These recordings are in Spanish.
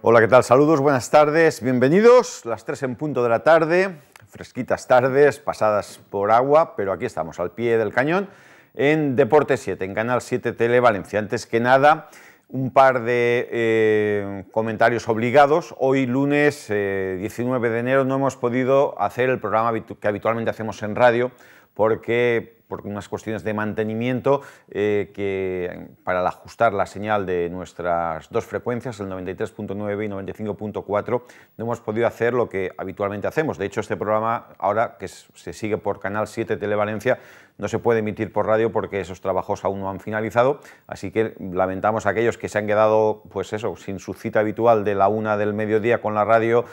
Hola, ¿qué tal? Saludos, buenas tardes, bienvenidos. Las 3 en punto de la tarde, fresquitas tardes, pasadas por agua, pero aquí estamos, al pie del cañón, en Deporte 7, en Canal 7 Tele Valencia. Antes que nada, un par de comentarios obligados. Hoy, lunes 19 de enero, no hemos podido hacer el programa que habitualmente hacemos en radio, porque por unas cuestiones de mantenimiento que para ajustar la señal de nuestras dos frecuencias, el 93.9 y 95.4, no hemos podido hacer lo que habitualmente hacemos. De hecho, este programa, ahora que se sigue por Canal 7 Tele Valencia, no se puede emitir por radio porque esos trabajos aún no han finalizado, así que lamentamos a aquellos que se han quedado, pues eso, sin su cita habitual de la 1 del mediodía con la radio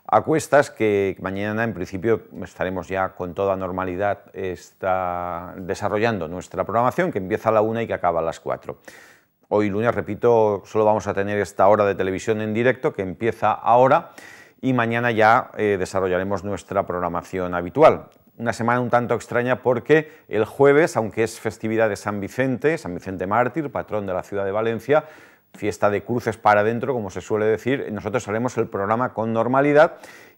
a cuestas, que mañana en principio estaremos ya con toda normalidad desarrollando nuestra programación, que empieza a la 1 y que acaba a las 4. Hoy lunes, repito, solo vamos a tener esta hora de televisión en directo, que empieza ahora, y mañana ya desarrollaremos nuestra programación habitual. Una semana un tanto extraña porque el jueves, aunque es festividad de San Vicente Mártir, patrón de la ciudad de Valencia, fiesta de cruces para adentro, como se suele decir, nosotros haremos el programa con normalidad,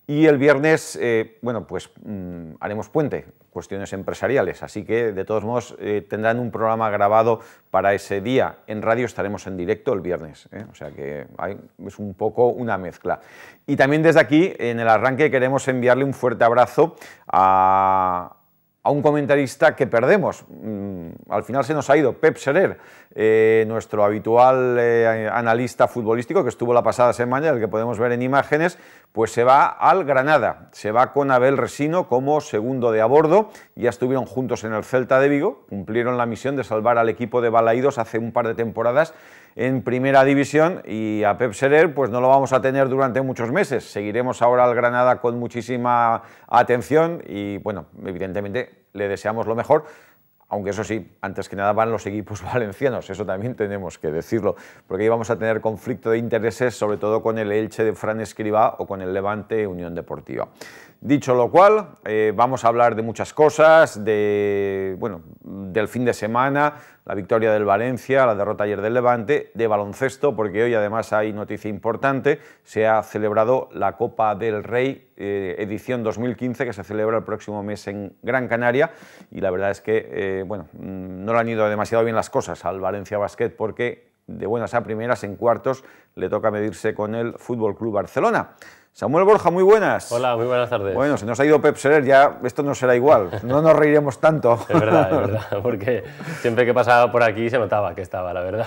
y el viernes, bueno, pues haremos puente, cuestiones empresariales, así que de todos modos tendrán un programa grabado para ese día. En radio estaremos en directo el viernes, o sea que es un poco una mezcla. Y también desde aquí, en el arranque, queremos enviarle un fuerte abrazo a un comentarista que perdemos. Al final se nos ha ido, Pep Serer, nuestro habitual analista futbolístico, que estuvo la pasada semana, el que podemos ver en imágenes, pues se va al Granada, se va con Abel Resino como segundo de a bordo. Ya estuvieron juntos en el Celta de Vigo, cumplieron la misión de salvar al equipo de Balaídos hace un par de temporadas en primera división, y a Pep Serer pues no lo vamos a tener durante muchos meses. Seguiremos ahora al Granada con muchísima atención y, bueno, evidentemente le deseamos lo mejor, aunque eso sí, antes que nada van los equipos valencianos, eso también tenemos que decirlo, porque ahí vamos a tener conflicto de intereses, sobre todo con el Elche de Fran Escribá o con el Levante Unión Deportiva. Dicho lo cual, vamos a hablar de muchas cosas, del fin de semana, la victoria del Valencia, la derrota ayer del Levante, de baloncesto, porque hoy además hay noticia importante, se ha celebrado la Copa del Rey edición 2015, que se celebra el próximo mes en Gran Canaria, y la verdad es que no le han ido demasiado bien las cosas al Valencia Basket, porque de buenas a primeras, en cuartos, le toca medirse con el Fútbol Club Barcelona. Samuel Borja, muy buenas. Hola, muy buenas tardes. Bueno, se nos ha ido Pep Serer, ya esto no será igual, no nos reiremos tanto. Es verdad, porque siempre que pasaba por aquí se notaba que estaba, la verdad,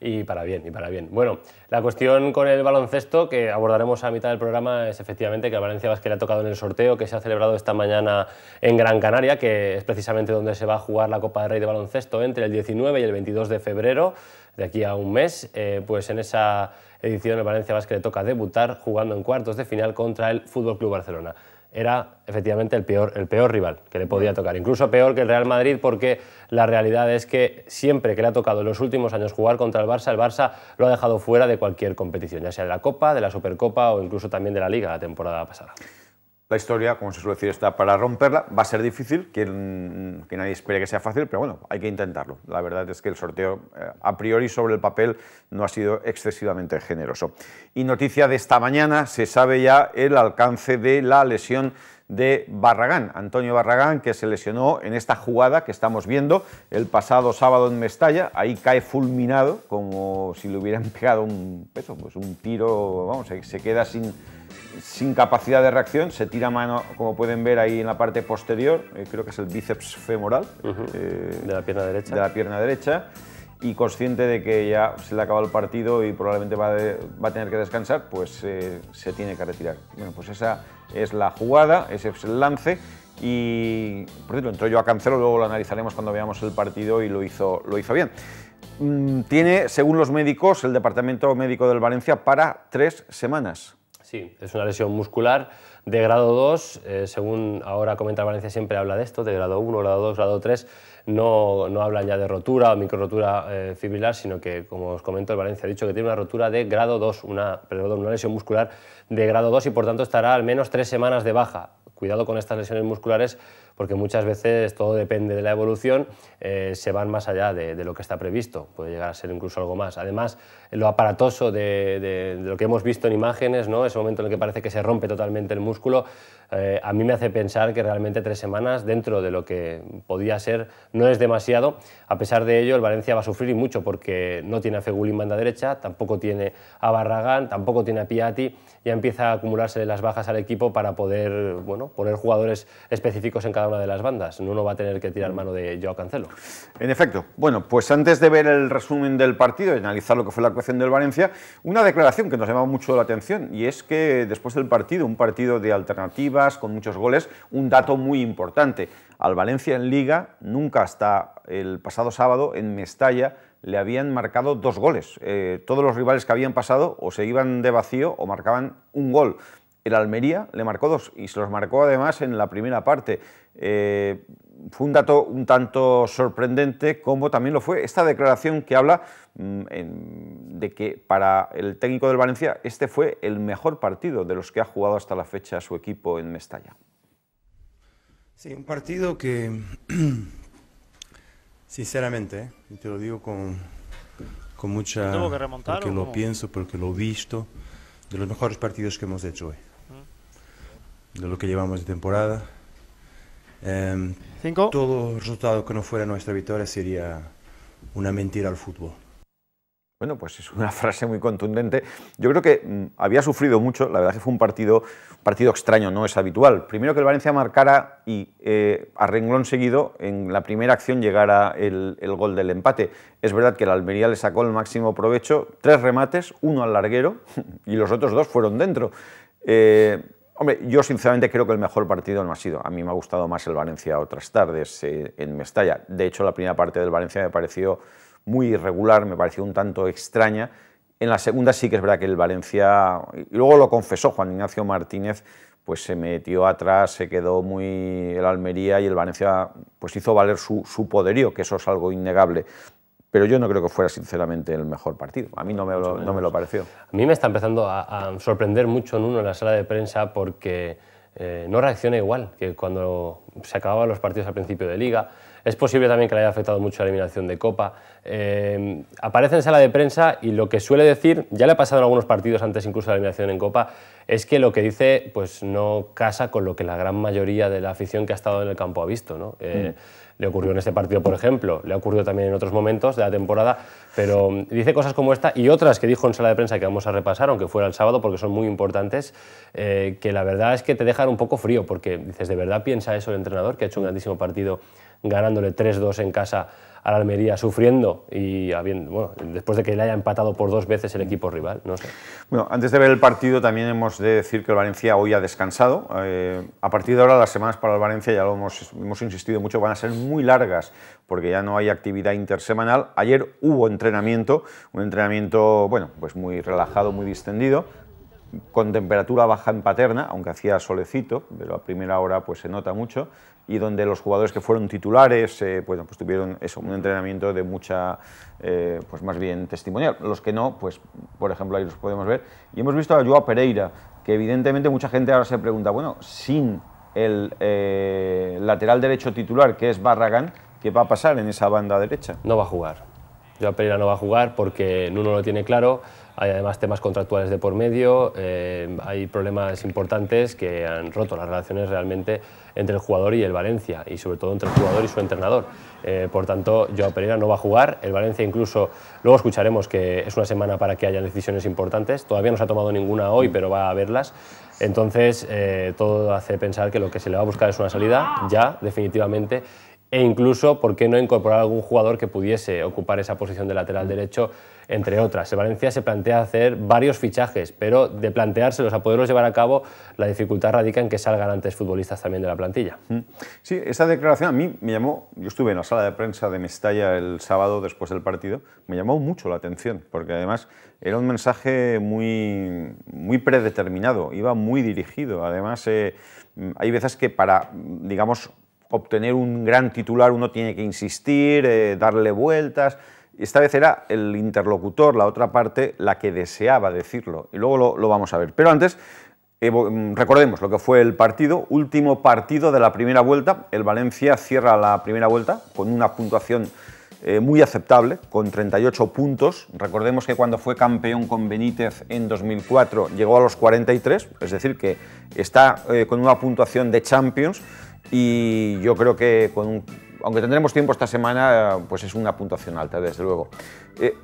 y para bien, y para bien. Bueno, la cuestión con el baloncesto que abordaremos a mitad del programa es efectivamente que al Valencia Basket le ha tocado en el sorteo que se ha celebrado esta mañana en Gran Canaria, que es precisamente donde se va a jugar la Copa del Rey de baloncesto entre el 19 y el 22 de febrero, de aquí a un mes. Pues en esa edición el Valencia Basket le toca debutar jugando en cuartos de final contra el Fútbol Club Barcelona. Era efectivamente el peor rival que le podía tocar, incluso peor que el Real Madrid, porque la realidad es que siempre que le ha tocado en los últimos años jugar contra el Barça lo ha dejado fuera de cualquier competición, ya sea de la Copa, de la Supercopa o incluso también de la Liga la temporada pasada. La historia, como se suele decir, está para romperla. Va a ser difícil, que nadie espere que sea fácil, pero bueno, hay que intentarlo. La verdad es que el sorteo, a priori, sobre el papel, no ha sido excesivamente generoso. Y noticia de esta mañana, se sabe ya el alcance de la lesión de Barragán, Antonio Barragán, que se lesionó en esta jugada que estamos viendo el pasado sábado en Mestalla. Ahí cae fulminado, como si le hubieran pegado un tiro, vamos, se queda sin capacidad de reacción, se tira mano, como pueden ver ahí en la parte posterior, creo que es el bíceps femoral de la pierna derecha. De la pierna derecha, y consciente de que ya se le ha acabado el partido y probablemente va a tener que descansar, pues se tiene que retirar. Bueno, pues esa es la jugada, ese es el lance, y por cierto, entró Joao Cancelo, luego lo analizaremos cuando veamos el partido, y lo hizo bien. Tiene, según los médicos, el departamento médico del Valencia, para 3 semanas. Sí, es una lesión muscular de grado 2, según ahora comenta el Valencia, siempre habla de esto, de grado 1, grado 2, grado 3, no hablan ya de rotura o microrotura fibrilar, sino que, como os comento, el Valencia ha dicho que tiene una rotura de grado 2, una lesión muscular de grado 2, y por tanto estará al menos 3 semanas de baja. Cuidado con estas lesiones musculares, porque muchas veces todo depende de la evolución, se van más allá de lo que está previsto, puede llegar a ser incluso algo más. Además, lo aparatoso de lo que hemos visto en imágenes, ¿no? Ese momento en el que parece que se rompe totalmente el músculo, a mí me hace pensar que realmente 3 semanas, dentro de lo que podía ser, no es demasiado. A pesar de ello, el Valencia va a sufrir y mucho, porque no tiene a Feguli en banda derecha, tampoco tiene a Barragán, tampoco tiene a Piatti, ya empieza a acumularse las bajas al equipo para poder, bueno, poner jugadores específicos en cada una de las bandas. Nuno va a tener que tirar mano de Joao Cancelo. En efecto. Bueno, pues antes de ver el resumen del partido y analizar lo que fue la actuación del Valencia, una declaración que nos llamó mucho la atención, y es que después del partido, un partido de alternativas, con muchos goles, un dato muy importante: al Valencia en Liga nunca hasta el pasado sábado en Mestalla le habían marcado 2 goles. Todos los rivales que habían pasado o se iban de vacío o marcaban un gol. El Almería le marcó 2 y se los marcó además en la primera parte. Fue un dato un tanto sorprendente, como también lo fue esta declaración que habla de que para el técnico del Valencia este fue el mejor partido de los que ha jugado hasta la fecha su equipo en Mestalla. Sí, un partido que, sinceramente, y te lo digo con mucha... ¿Tuvo que remontar porque o lo cómo? pienso, porque lo he visto, de los mejores partidos que hemos hecho hoy. De lo que llevamos de temporada. 5. Todo resultado que no fuera nuestra victoria sería una mentira al fútbol. Bueno, pues es una frase muy contundente. Yo creo que había sufrido mucho, la verdad que fue un partido extraño, no es habitual. Primero que el Valencia marcara y a renglón seguido en la primera acción llegara el gol del empate. Es verdad que el Almería le sacó el máximo provecho, 3 remates, 1 al larguero y los otros 2 fueron dentro. Hombre, yo sinceramente creo que el mejor partido no ha sido. A mí me ha gustado más el Valencia otras tardes en Mestalla. De hecho, la primera parte del Valencia me pareció muy irregular, me pareció un tanto extraña. En la segunda sí que es verdad que el Valencia, y luego lo confesó Juan Ignacio Martínez, pues se metió atrás, se quedó muy el Almería y el Valencia pues hizo valer su poderío, que eso es algo innegable. Pero yo no creo que fuera sinceramente el mejor partido. A mí no me lo pareció. A mí me está empezando a sorprender mucho Nuno en la sala de prensa, porque no reacciona igual que cuando se acababan los partidos al principio de Liga. Es posible también que le haya afectado mucho la eliminación de Copa. Aparece en sala de prensa y lo que suele decir, ya le ha pasado en algunos partidos antes incluso de la eliminación en Copa, es que lo que dice pues no casa con lo que la gran mayoría de la afición que ha estado en el campo ha visto, ¿no? Le ocurrió en este partido, por ejemplo, le ha ocurrido también en otros momentos de la temporada, pero dice cosas como esta y otras que dijo en sala de prensa que vamos a repasar, aunque fuera el sábado, porque son muy importantes, que la verdad es que te dejan un poco frío, porque dices, ¿de verdad piensa eso el entrenador, que ha hecho un grandísimo partido ganándole 3-2 en casa al Almería, sufriendo y bueno, después de que le haya empatado por 2 veces el equipo rival? No sé. Bueno, antes de ver el partido también hemos de decir que el Valencia hoy ha descansado. A partir de ahora las semanas para el Valencia, ya lo hemos insistido mucho, van a ser muy largas porque ya no hay actividad intersemanal. Ayer hubo entrenamiento, un entrenamiento bueno, pues muy relajado, muy distendido, con temperatura baja en Paterna, aunque hacía solecito, pero a primera hora pues se nota mucho, y donde los jugadores que fueron titulares bueno, pues tuvieron eso, un entrenamiento de mucha, pues más bien testimonial. Los que no, pues por ejemplo ahí los podemos ver. Y hemos visto a Joao Pereira, que evidentemente mucha gente ahora se pregunta, bueno, sin el lateral derecho titular, que es Barragán, ¿qué va a pasar en esa banda derecha? No va a jugar. Joao Pereira no va a jugar porque Nuno lo tiene claro. Hay además temas contractuales de por medio, hay problemas importantes que han roto las relaciones realmente entre el jugador y el Valencia, y sobre todo entre el jugador y su entrenador. Por tanto, Joao Pereira no va a jugar. El Valencia incluso, luego escucharemos que es una semana para que haya decisiones importantes. Todavía no se ha tomado ninguna hoy, pero va a haberlas. Entonces, todo hace pensar que lo que se le va a buscar es una salida, ya, definitivamente, e incluso, ¿por qué no incorporar algún jugador que pudiese ocupar esa posición de lateral derecho, entre otras? El Valencia se plantea hacer varios fichajes, pero de planteárselos a poderlos llevar a cabo, la dificultad radica en que salgan antes futbolistas también de la plantilla. Sí, esa declaración a mí me llamó, yo estuve en la sala de prensa de Mestalla el sábado después del partido, me llamó mucho la atención, porque además era un mensaje muy predeterminado, iba muy dirigido. Además, hay veces que para, digamos, obtener un gran titular uno tiene que insistir, darle vueltas. Esta vez era el interlocutor, la otra parte, la que deseaba decirlo. Y luego lo vamos a ver. Pero antes, Recordemos lo que fue el partido, último partido de la primera vuelta. El Valencia cierra la primera vuelta con una puntuación muy aceptable, con 38 puntos. Recordemos que cuando fue campeón con Benítez en 2004 llegó a los 43, es decir, que está con una puntuación de Champions, y yo creo que aunque tendremos tiempo esta semana, pues es una puntuación alta, desde luego.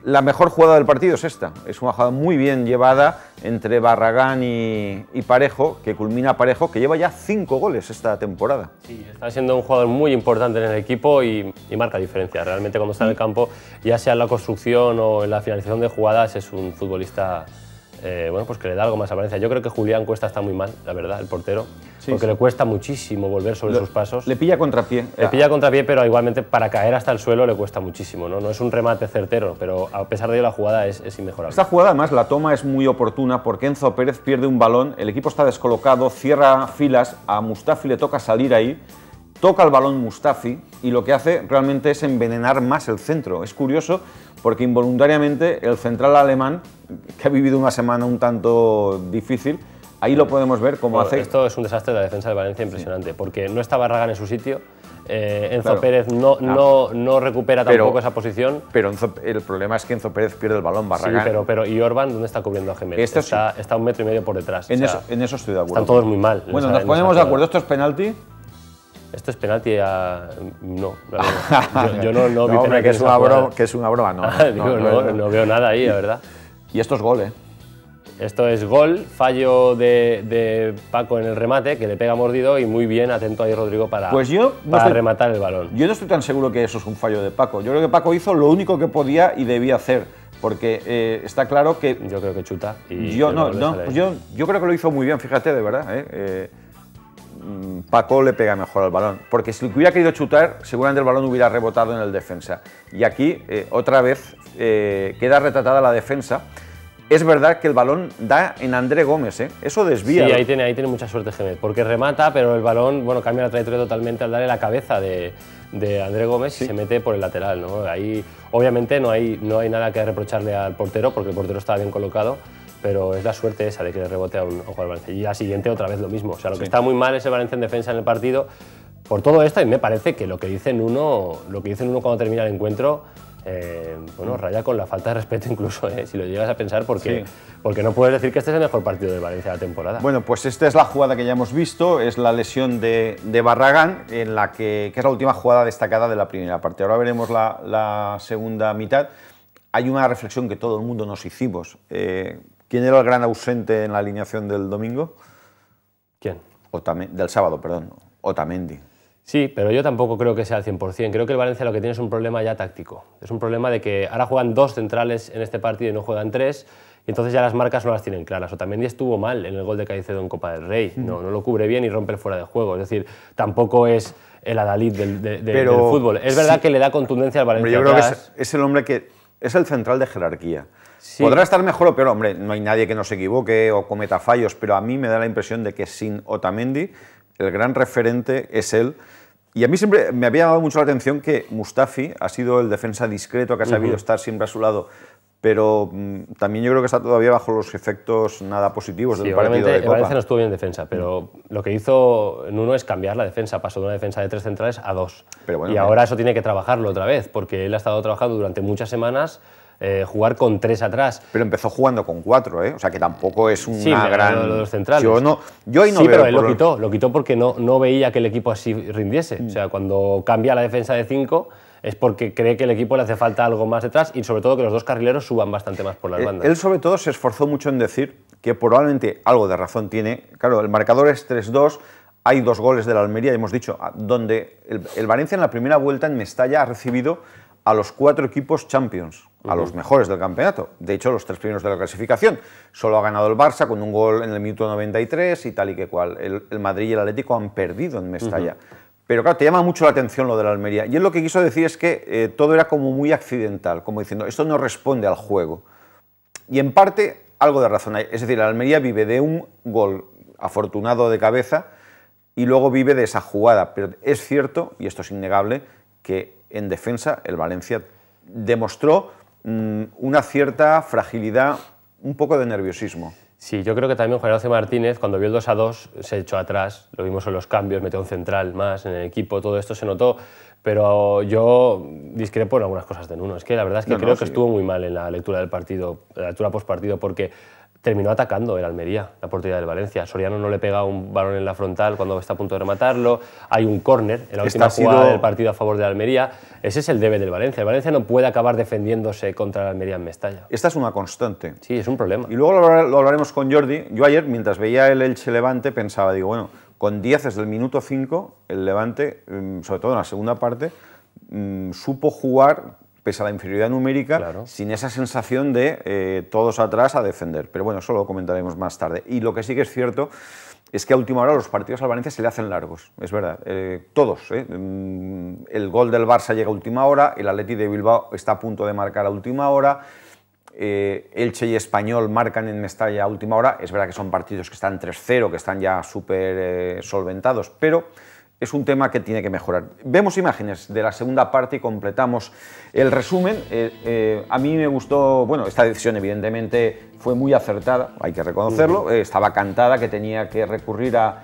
La mejor jugada del partido es esta, es una jugada muy bien llevada entre Barragán y Parejo, que culmina Parejo, que lleva ya 5 goles esta temporada. Sí, está siendo un jugador muy importante en el equipo y marca diferencia. Realmente cuando está en el campo, ya sea en la construcción o en la finalización de jugadas, es un futbolista bueno, pues que le da algo más a Valencia. Yo creo que Julián Cuesta está muy mal, la verdad, el portero, porque le cuesta muchísimo volver sobre sus pasos. Le pilla contrapié. Le pilla contrapié, pero igualmente para caer hasta el suelo le cuesta muchísimo, ¿no? No es un remate certero, pero a pesar de ello la jugada es inmejorable. Esta jugada, además, la toma es muy oportuna porque Enzo Pérez pierde un balón, el equipo está descolocado, cierra filas, a Mustafi le toca salir ahí, toca el balón Mustafi y lo que hace realmente es envenenar más el centro. Es curioso porque involuntariamente el central alemán, que ha vivido una semana un tanto difícil, ahí lo podemos ver cómo hace... Esto es un desastre de la defensa de Valencia impresionante, porque no está Barragán en su sitio, Enzo Pérez no recupera tampoco esa posición. Pero el problema es que Enzo Pérez pierde el balón, Barragán... Sí, pero ¿y Orban dónde está cubriendo a Gemelli? Está 1,5 metros por detrás. En eso estoy de acuerdo. Están todos muy mal. Bueno, nos ponemos de acuerdo, ¿esto es penalti? Esto es penalti a... No, yo no vi penalti. Que es una broma, no veo nada ahí, la verdad. Y esto es gol, ¿eh? Esto es gol, fallo de Paco en el remate, que le pega mordido, y muy bien, atento ahí Rodrigo para rematar el balón. Yo no estoy tan seguro que eso es un fallo de Paco. Yo creo que Paco hizo lo único que podía y debía hacer, porque está claro que... Yo creo que chuta. Y yo creo que lo hizo muy bien, fíjate, de verdad. Paco le pega mejor al balón, porque si hubiera querido chutar, seguramente el balón hubiera rebotado en el defensa. Y aquí, otra vez, queda retratada la defensa. Es verdad que el balón da en André Gómez, eso desvía. Sí, ahí tiene mucha suerte Gémez, porque remata, pero el balón cambia la trayectoria totalmente al darle la cabeza de André Gómez y se mete por el lateral, ¿no? Ahí, obviamente, no hay nada que reprocharle al portero, porque el portero estaba bien colocado, pero es la suerte esa de que le rebote a un jugador Valencia. Y al siguiente otra vez lo mismo. O sea, lo que está muy mal es el Valencia en defensa en el partido. Por todo esto, y me parece que lo que dice Nuno cuando termina el encuentro, raya con la falta de respeto incluso, si lo llegas a pensar, porque no puedes decir que este es el mejor partido del Valencia de la temporada. Bueno, pues esta es la jugada que ya hemos visto, es la lesión de Barragán, en la que es la última jugada destacada de la primera parte. Ahora veremos la segunda mitad. Hay una reflexión que todo el mundo nos hicimos. ¿Quién era el gran ausente en la alineación del domingo? ¿Quién? Del sábado, perdón. Otamendi. Sí, pero yo tampoco creo que sea al 100%. Creo que el Valencia lo que tiene es un problema ya táctico. Es un problema de que ahora juegan 2 centrales en este partido y no juegan 3, y entonces ya las marcas no las tienen claras. Otamendi estuvo mal en el gol de Caicedo en Copa del Rey. No lo cubre bien y rompe el fuera de juego. Es decir, tampoco es el adalid del fútbol. Es verdad que le da contundencia al Valencia. Hombre, yo creo que es el hombre que es el central de jerarquía. Sí. Podrá estar mejor o peor, hombre, no hay nadie que no se equivoque o cometa fallos, pero a mí me da la impresión de que sin Otamendi el gran referente es él. Y a mí siempre me había llamado mucho la atención que Mustafi ha sido el defensa discreto que ha sabido estar siempre a su lado, pero también yo creo que está todavía bajo los efectos nada positivos del partido de Copa. Valencia no estuvo bien en defensa, pero lo que hizo Nuno es cambiar la defensa, pasó de una defensa de 3 centrales a 2. Y ahora eso tiene que trabajarlo otra vez, porque él ha estado trabajando durante muchas semanas jugar con 3 atrás. Pero empezó jugando con 4, o sea que tampoco es una gran... los centrales. Yo ahí no veo... Pero él lo quitó porque no veía que el equipo así rindiese. O sea, cuando cambia la defensa de 5 es porque cree que el equipo le hace falta algo más detrás y sobre todo que los 2 carrileros suban bastante más por las bandas. Él sobre todo se esforzó mucho en decir que probablemente algo de razón tiene. Claro, el marcador es 3-2, hay 2 goles de la Almería, hemos dicho, donde el Valencia en la primera vuelta en Mestalla ha recibido a los 4 equipos Champions, a los mejores del campeonato. De hecho, los 3 primeros de la clasificación. Solo ha ganado el Barça con un gol en el minuto 93 y tal y que cual. El Madrid y el Atlético han perdido en Mestalla. Pero claro, te llama mucho la atención lo de la Almería. Y él lo que quiso decir es que todo era como muy accidental, como diciendo, esto no responde al juego. Y en parte, algo de razón hay. Es decir, la Almería vive de un gol afortunado de cabeza y luego vive de esa jugada. Pero es cierto, y esto es innegable, que en defensa el Valencia demostró una cierta fragilidad, un poco de nerviosismo. Sí, yo creo que también Juan Ignacio Martínez, cuando vio el 2-2, se echó atrás, lo vimos en los cambios, metió un central más en el equipo, todo esto se notó, pero yo discrepo en algunas cosas de Nuno. Es que la verdad es que creo que estuvo muy mal en la lectura del partido, en la lectura postpartido, porque terminó atacando el Almería, la portería del Valencia. Soriano no le pega un balón en la frontal cuando está a punto de rematarlo. Hay un córner en la última jugada del partido a favor del Almería. Ese es el debe del Valencia. El Valencia no puede acabar defendiéndose contra el Almería en Mestalla. Esta es una constante. Sí, es un problema. Y luego lo hablaremos con Jordi. Yo ayer, mientras veía el Elche Levante, pensaba, digo, bueno, con 10 desde el minuto 5, el Levante, sobre todo en la segunda parte, supo jugar, pese a la inferioridad numérica, sin esa sensación de todos atrás a defender. Pero bueno, eso lo comentaremos más tarde. Y lo que sí que es cierto es que a última hora los partidos al Valencia se le hacen largos, es verdad. Todos. El gol del Barça llega a última hora, el Atleti de Bilbao está a punto de marcar a última hora, Elche y Español marcan en Mestalla a última hora. Es verdad que son partidos que están 3-0, que están ya súper solventados, pero es un tema que tiene que mejorar. Vemos imágenes de la segunda parte y completamos el resumen. A mí me gustó, bueno, esta decisión evidentemente fue muy acertada, hay que reconocerlo. Estaba cantada que tenía que recurrir a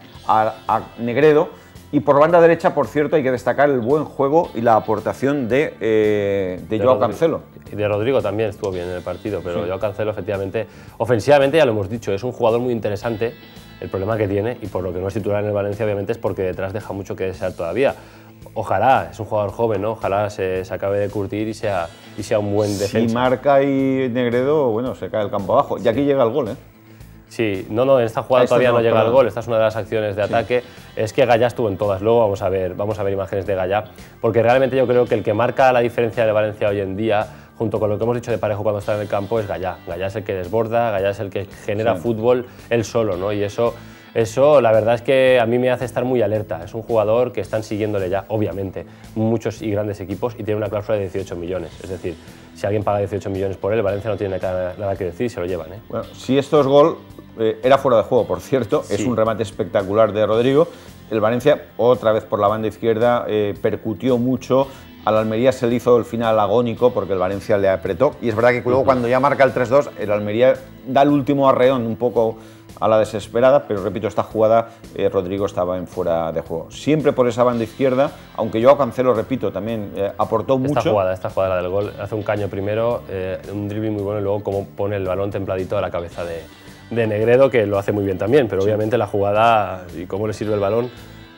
Negredo. Y por banda derecha, por cierto, hay que destacar el buen juego y la aportación de Joao Cancelo. Y de Rodrigo también estuvo bien en el partido, pero Joao Cancelo, efectivamente, ofensivamente ya lo hemos dicho, es un jugador muy interesante. El problema que tiene, y por lo que no es titular en el Valencia, obviamente, es porque detrás deja mucho que desear todavía. Ojalá, es un jugador joven, ¿no? Ojalá se acabe de curtir y sea un buen defensa. Si marca y Negredo, bueno, se cae el campo abajo. Y aquí llega el gol, ¿eh? Sí, no, en esta jugada todavía no llega el gol, esta es una de las acciones de ataque. Es que Gallá estuvo en todas, luego vamos a ver imágenes de Gallá, porque realmente yo creo que el que marca la diferencia de Valencia hoy en día, junto con lo que hemos dicho de Parejo cuando está en el campo, es Gallá. Gallá es el que desborda, Gallá es el que genera fútbol él solo, ¿no? Y eso la verdad es que a mí me hace estar muy alerta. Es un jugador que están siguiéndole ya, obviamente, muchos y grandes equipos, y tiene una cláusula de 18 millones. Es decir, si alguien paga 18 millones por él, Valencia no tiene nada que decir, se lo llevan, ¿eh? Bueno, si esto es gol, era fuera de juego, por cierto. Es un remate espectacular de Rodrigo. El Valencia, otra vez por la banda izquierda, percutió mucho. Al Almería se le hizo el final agónico porque el Valencia le apretó. Y es verdad que luego cuando ya marca el 3-2, el Almería da el último arreón un poco a la desesperada, pero repito, esta jugada Rodrigo estaba en fuera de juego. Siempre por esa banda izquierda, aunque Joao Cancelo, repito, también aportó mucho. Esta jugada, la del gol, hace un caño primero, un dribbling muy bueno, y luego como pone el balón templadito a la cabeza de Negredo, que lo hace muy bien también, pero obviamente la jugada y cómo le sirve el balón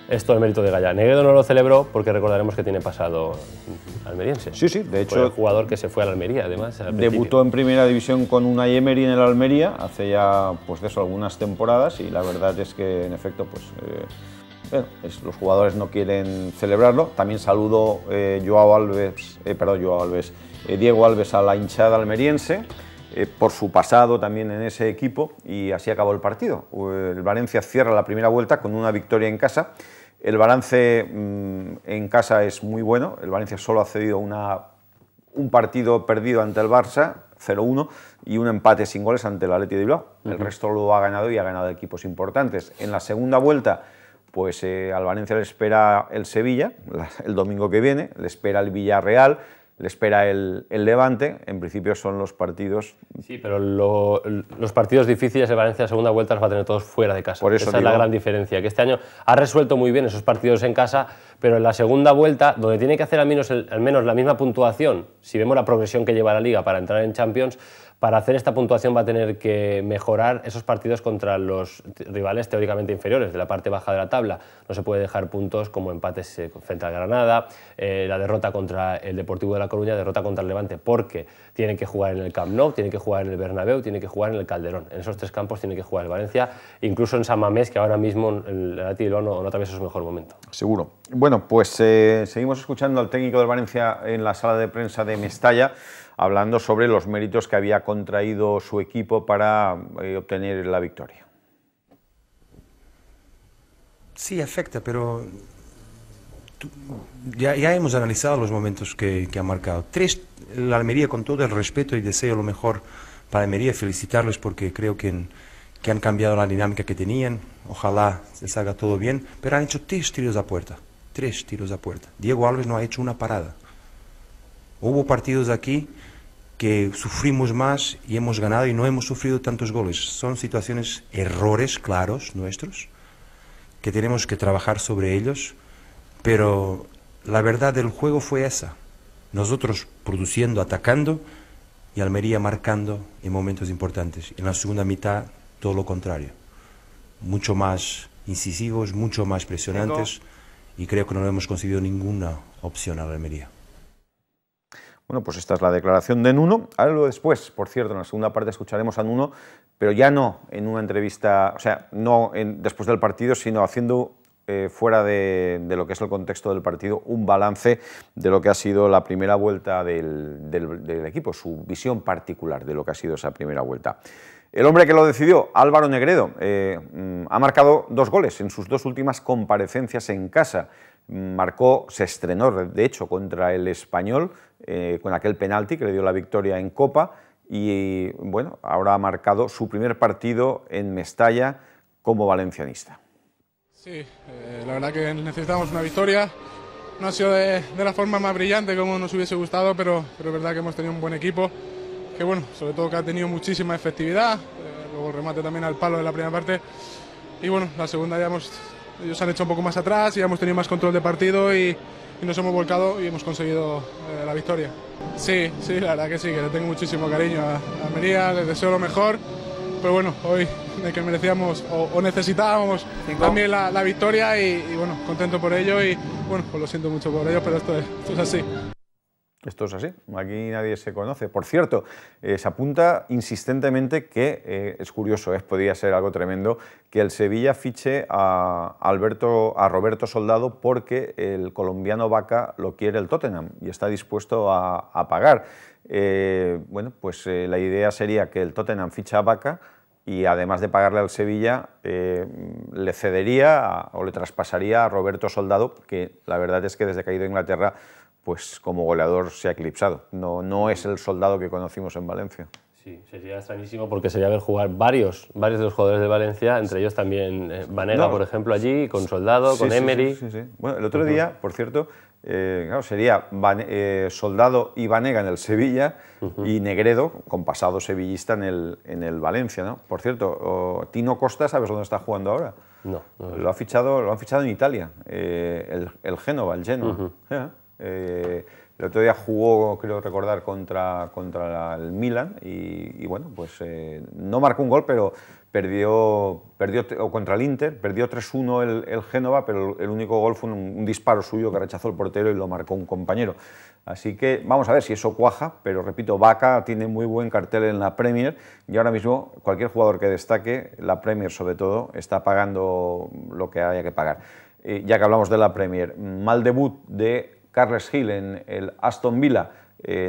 es todo el mérito de Gallá. Negredo no lo celebró porque recordaremos que tiene pasado almeriense. Sí, de hecho. Fue el jugador que se fue a la Almería, además. Debutó en primera división con Unai Emery en el Almería hace ya, pues de eso, algunas temporadas, y la verdad es que, en efecto, pues los jugadores no quieren celebrarlo. También saludo Diego Alves a la hinchada almeriense por su pasado también en ese equipo, y así acabó el partido. El Valencia cierra la primera vuelta con una victoria en casa. El balance en casa es muy bueno. El Valencia solo ha cedido un partido perdido ante el Barça, 0-1, y un empate sin goles ante el Atleti de Bilbao. El resto lo ha ganado, y ha ganado equipos importantes. En la segunda vuelta, pues al Valencia le espera el Sevilla el domingo que viene, le espera el Villarreal, le espera el Levante. En principio son los partidos... Sí, pero los partidos difíciles de Valencia en segunda vuelta los va a tener todos fuera de casa. Por eso esa es la gran diferencia, que este año ha resuelto muy bien esos partidos en casa, pero en la segunda vuelta, donde tiene que hacer al menos la misma puntuación, si vemos la progresión que lleva la Liga para entrar en Champions, para hacer esta puntuación va a tener que mejorar esos partidos contra los rivales teóricamente inferiores, de la parte baja de la tabla. No se puede dejar puntos como empates frente al Granada, la derrota contra el Deportivo de La Coruña, derrota contra el Levante, porque tienen que jugar en el Camp Nou, tienen que jugar en el Bernabéu, tienen que jugar en el Calderón. En esos tres campos tiene que jugar el Valencia, incluso en San Mamés, que ahora mismo el Atleti no atraviesa su mejor momento. Seguro. Bueno, pues seguimos escuchando al técnico del Valencia en la sala de prensa de Mestalla, hablando sobre los méritos que había contraído su equipo para obtener la victoria. Sí, afecta, pero ya hemos analizado los momentos que ha marcado. La Almería, con todo el respeto y deseo lo mejor para Almería, felicitarles porque creo que han cambiado la dinámica que tenían. Ojalá se salga todo bien, pero han hecho 3 tiros a puerta. 3 tiros a puerta. Diego Alves no ha hecho una parada. Hubo partidos aquí que sufrimos más y hemos ganado y no hemos sufrido tantos goles. Son situaciones, errores claros nuestros, que tenemos que trabajar sobre ellos, pero la verdad del juego fue esa. Nosotros produciendo, atacando, y Almería marcando en momentos importantes. En la segunda mitad, todo lo contrario. Mucho más incisivos, mucho más presionantes, y creo que no hemos conseguido ninguna opción a la Almería. Bueno, pues esta es la declaración de Nuno. Ahora lo después, por cierto, en la segunda parte escucharemos a Nuno, pero ya no en una entrevista, o sea, no después del partido, sino haciendo fuera de lo que es el contexto del partido, un balance de lo que ha sido la primera vuelta del equipo, su visión particular de lo que ha sido esa primera vuelta. El hombre que lo decidió, Álvaro Negredo, ha marcado 2 goles en sus 2 últimas comparecencias en casa. Se estrenó, de hecho, contra el Español, con aquel penalti que le dio la victoria en Copa, y bueno, ahora ha marcado su primer partido en Mestalla como valencianista. Sí, la verdad que necesitamos una victoria. No ha sido de la forma más brillante como nos hubiese gustado, pero es verdad que hemos tenido un buen equipo, que bueno, sobre todo que ha tenido muchísima efectividad, luego el remate también al palo de la primera parte, y bueno, la segunda ya ellos han hecho un poco más atrás y hemos tenido más control de partido y nos hemos volcado y hemos conseguido la victoria. Sí, la verdad que sí, que le tengo muchísimo cariño a Almería, les deseo lo mejor, pero bueno, hoy de que merecíamos o necesitábamos también la victoria y bueno, contento por ello y bueno, pues lo siento mucho por ello, pero esto es así. Esto es así, aquí nadie se conoce. Por cierto, se apunta insistentemente que, es curioso, podría ser algo tremendo, que el Sevilla fiche a Roberto Soldado porque el colombiano Vaca lo quiere el Tottenham y está dispuesto a pagar. Bueno, pues la idea sería que el Tottenham ficha a Vaca y además de pagarle al Sevilla, le cedería o le traspasaría a Roberto Soldado, que la verdad es que desde que ha ido a Inglaterra, pues como goleador se ha eclipsado. No es el Soldado que conocimos en Valencia. Sí, sería extrañísimo porque sería ver jugar varios de los jugadores de Valencia, entre ellos también Banega, por ejemplo, allí, con Soldado, con Emery. Sí. Bueno, el otro día, por cierto, claro, sería Soldado y Banega en el Sevilla y Negredo, con pasado sevillista, en el Valencia, ¿no? Por cierto, Tino Costa, ¿sabes dónde está jugando ahora? No. Lo han fichado en Italia, el Génova, el Genoa. El otro día jugó, creo recordar, contra el Milan y bueno, pues no marcó un gol, pero perdió contra el Inter, perdió 3-1 el Génova, pero el único gol fue un disparo suyo que rechazó el portero y lo marcó un compañero. Así que vamos a ver si eso cuaja, pero repito, Vaca tiene muy buen cartel en la Premier y ahora mismo cualquier jugador que destaque, la Premier sobre todo, está pagando lo que haya que pagar. Ya que hablamos de la Premier, mal debut de Carles Gil en el Aston Villa,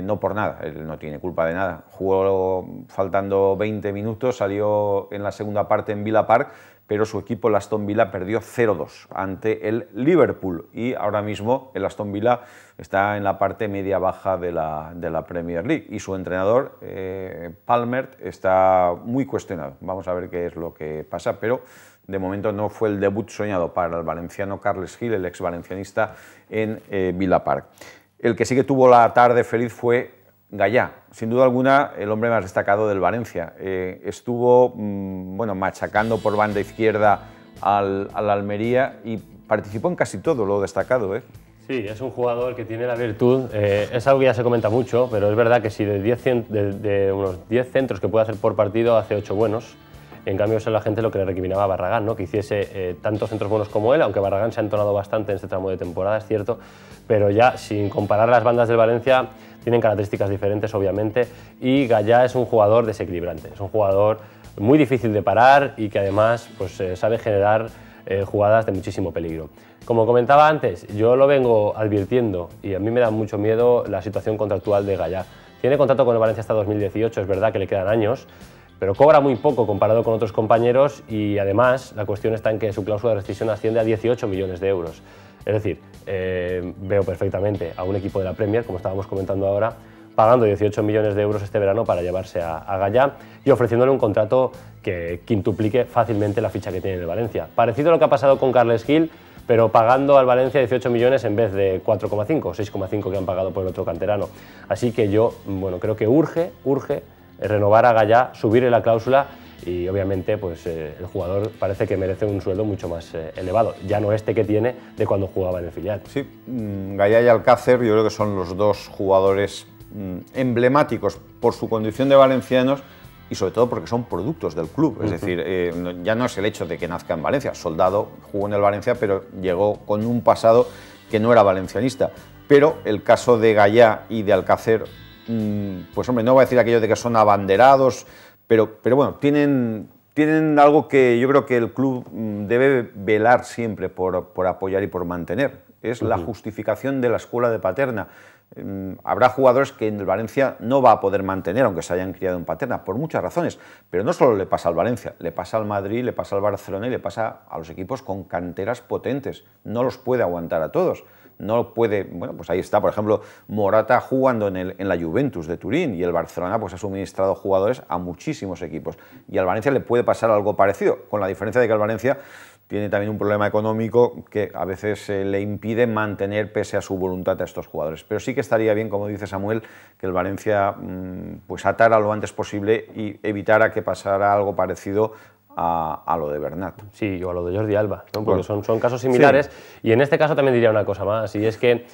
no por nada, él no tiene culpa de nada. Jugó faltando 20 minutos, salió en la segunda parte en Villa Park, pero su equipo, el Aston Villa, perdió 0-2 ante el Liverpool y ahora mismo el Aston Villa está en la parte media-baja de la Premier League y su entrenador, Palmer, está muy cuestionado. Vamos a ver qué es lo que pasa, pero de momento no fue el debut soñado para el valenciano Carles Gil, el ex valencianista, en Villa Park. El que sí que tuvo la tarde feliz fue Gallá, sin duda alguna el hombre más destacado del Valencia. Estuvo bueno, machacando por banda izquierda al Almería y participó en casi todo lo destacado. Sí, es un jugador que tiene la virtud, es algo que ya se comenta mucho, pero es verdad que si de unos 10 centros que puede hacer por partido hace 8 buenos. En cambio, eso es la gente lo que le recriminaba a Barragán, ¿no? Que hiciese tantos centros buenos como él, aunque Barragán se ha entonado bastante en este tramo de temporada, es cierto, pero ya sin comparar las bandas del Valencia, tienen características diferentes, obviamente, y Gallá es un jugador desequilibrante, es un jugador muy difícil de parar y que además pues, sabe generar jugadas de muchísimo peligro. Como comentaba antes, yo lo vengo advirtiendo y a mí me da mucho miedo la situación contractual de Gallá. Tiene contrato con el Valencia hasta 2018, es verdad que le quedan años, pero cobra muy poco comparado con otros compañeros y además la cuestión está en que su cláusula de rescisión asciende a 18 millones de euros. Es decir, veo perfectamente a un equipo de la Premier, como estábamos comentando ahora, pagando 18 millones de euros este verano para llevarse a Gallá y ofreciéndole un contrato que quintuplique fácilmente la ficha que tiene en el Valencia. Parecido a lo que ha pasado con Carles Gil, pero pagando al Valencia 18 millones en vez de 4,5 o 6,5 que han pagado por el otro canterano. Así que yo, bueno, creo que urge renovar a Gallá, subirle la cláusula y obviamente pues, el jugador parece que merece un sueldo mucho más elevado, ya no este que tiene de cuando jugaba en el filial. Sí, Gallá y Alcácer yo creo que son los dos jugadores emblemáticos por su condición de valencianos y sobre todo porque son productos del club, es decir, ya no es el hecho de que nazca en Valencia. Soldado jugó en el Valencia, pero llegó con un pasado que no era valencianista. Pero el caso de Gallá y de Alcácer, pues hombre, no voy a decir aquello de que son abanderados, pero bueno, tienen algo que yo creo que el club debe velar siempre por apoyar y por mantener. Es la justificación de la escuela de Paterna. Habrá jugadores que en el Valencia no va a poder mantener, aunque se hayan criado en Paterna, por muchas razones, pero no solo le pasa al Valencia, le pasa al Madrid, le pasa al Barcelona y le pasa a los equipos con canteras potentes. No los puede aguantar a todos. No puede, bueno, pues ahí está, por ejemplo, Morata jugando en la Juventus de Turín y el Barcelona pues ha suministrado jugadores a muchísimos equipos. Y al Valencia le puede pasar algo parecido, con la diferencia de que el Valencia tiene también un problema económico que a veces le impide mantener pese a su voluntad a estos jugadores. Pero sí que estaría bien, como dice Samuel, que el Valencia pues atara lo antes posible y evitara que pasara algo parecido a lo de Bernat. Sí, o a lo de Jordi Alba, ¿no? Porque son casos similares. Sí. Y en este caso también diría una cosa más, y es que,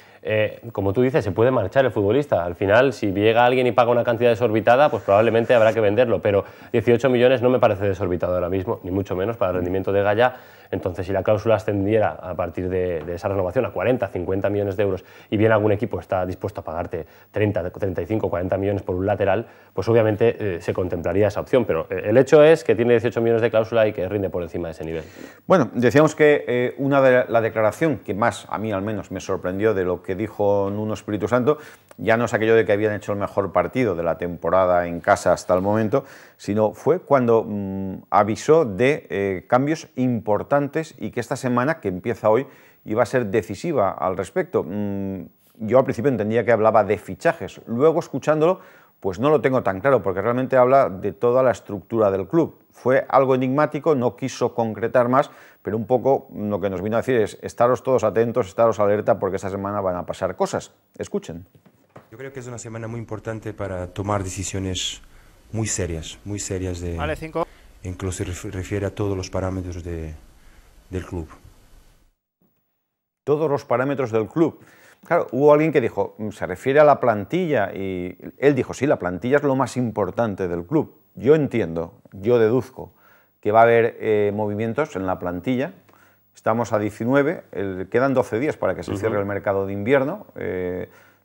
como tú dices, se puede marchar el futbolista. Al final, si llega alguien y paga una cantidad desorbitada, pues probablemente habrá que venderlo, pero 18 millones no me parece desorbitado ahora mismo, ni mucho menos para el rendimiento de Gallá. Entonces, si la cláusula ascendiera a partir de esa renovación a 40, 50 millones de euros y bien algún equipo está dispuesto a pagarte 30, 35, 40 millones por un lateral, pues obviamente se contemplaría esa opción. Pero el hecho es que tiene 18 millones de cláusula y que rinde por encima de ese nivel. Bueno, decíamos que la declaración que más, a mí al menos, me sorprendió de lo que dijo Nuno Espíritu Santo, ya no es aquello de que habían hecho el mejor partido de la temporada en casa hasta el momento, sino fue cuando avisó de cambios importantes y que esta semana, que empieza hoy, iba a ser decisiva al respecto. Yo al principio entendía que hablaba de fichajes, luego escuchándolo, pues no lo tengo tan claro, porque realmente habla de toda la estructura del club. Fue algo enigmático, no quiso concretar más, pero un poco lo que nos vino a decir es estaros todos atentos, estaros alerta, porque esta semana van a pasar cosas. Escuchen. Yo creo que es una semana muy importante para tomar decisiones muy serias de, vale, 5. Incluso se refiere a todos los parámetros del club. Todos los parámetros del club. Claro, hubo alguien que dijo, se refiere a la plantilla, y él dijo, sí, la plantilla es lo más importante del club. Yo entiendo, yo deduzco que va a haber movimientos en la plantilla. Estamos a 19, quedan 12 días para que se cierre el mercado de invierno,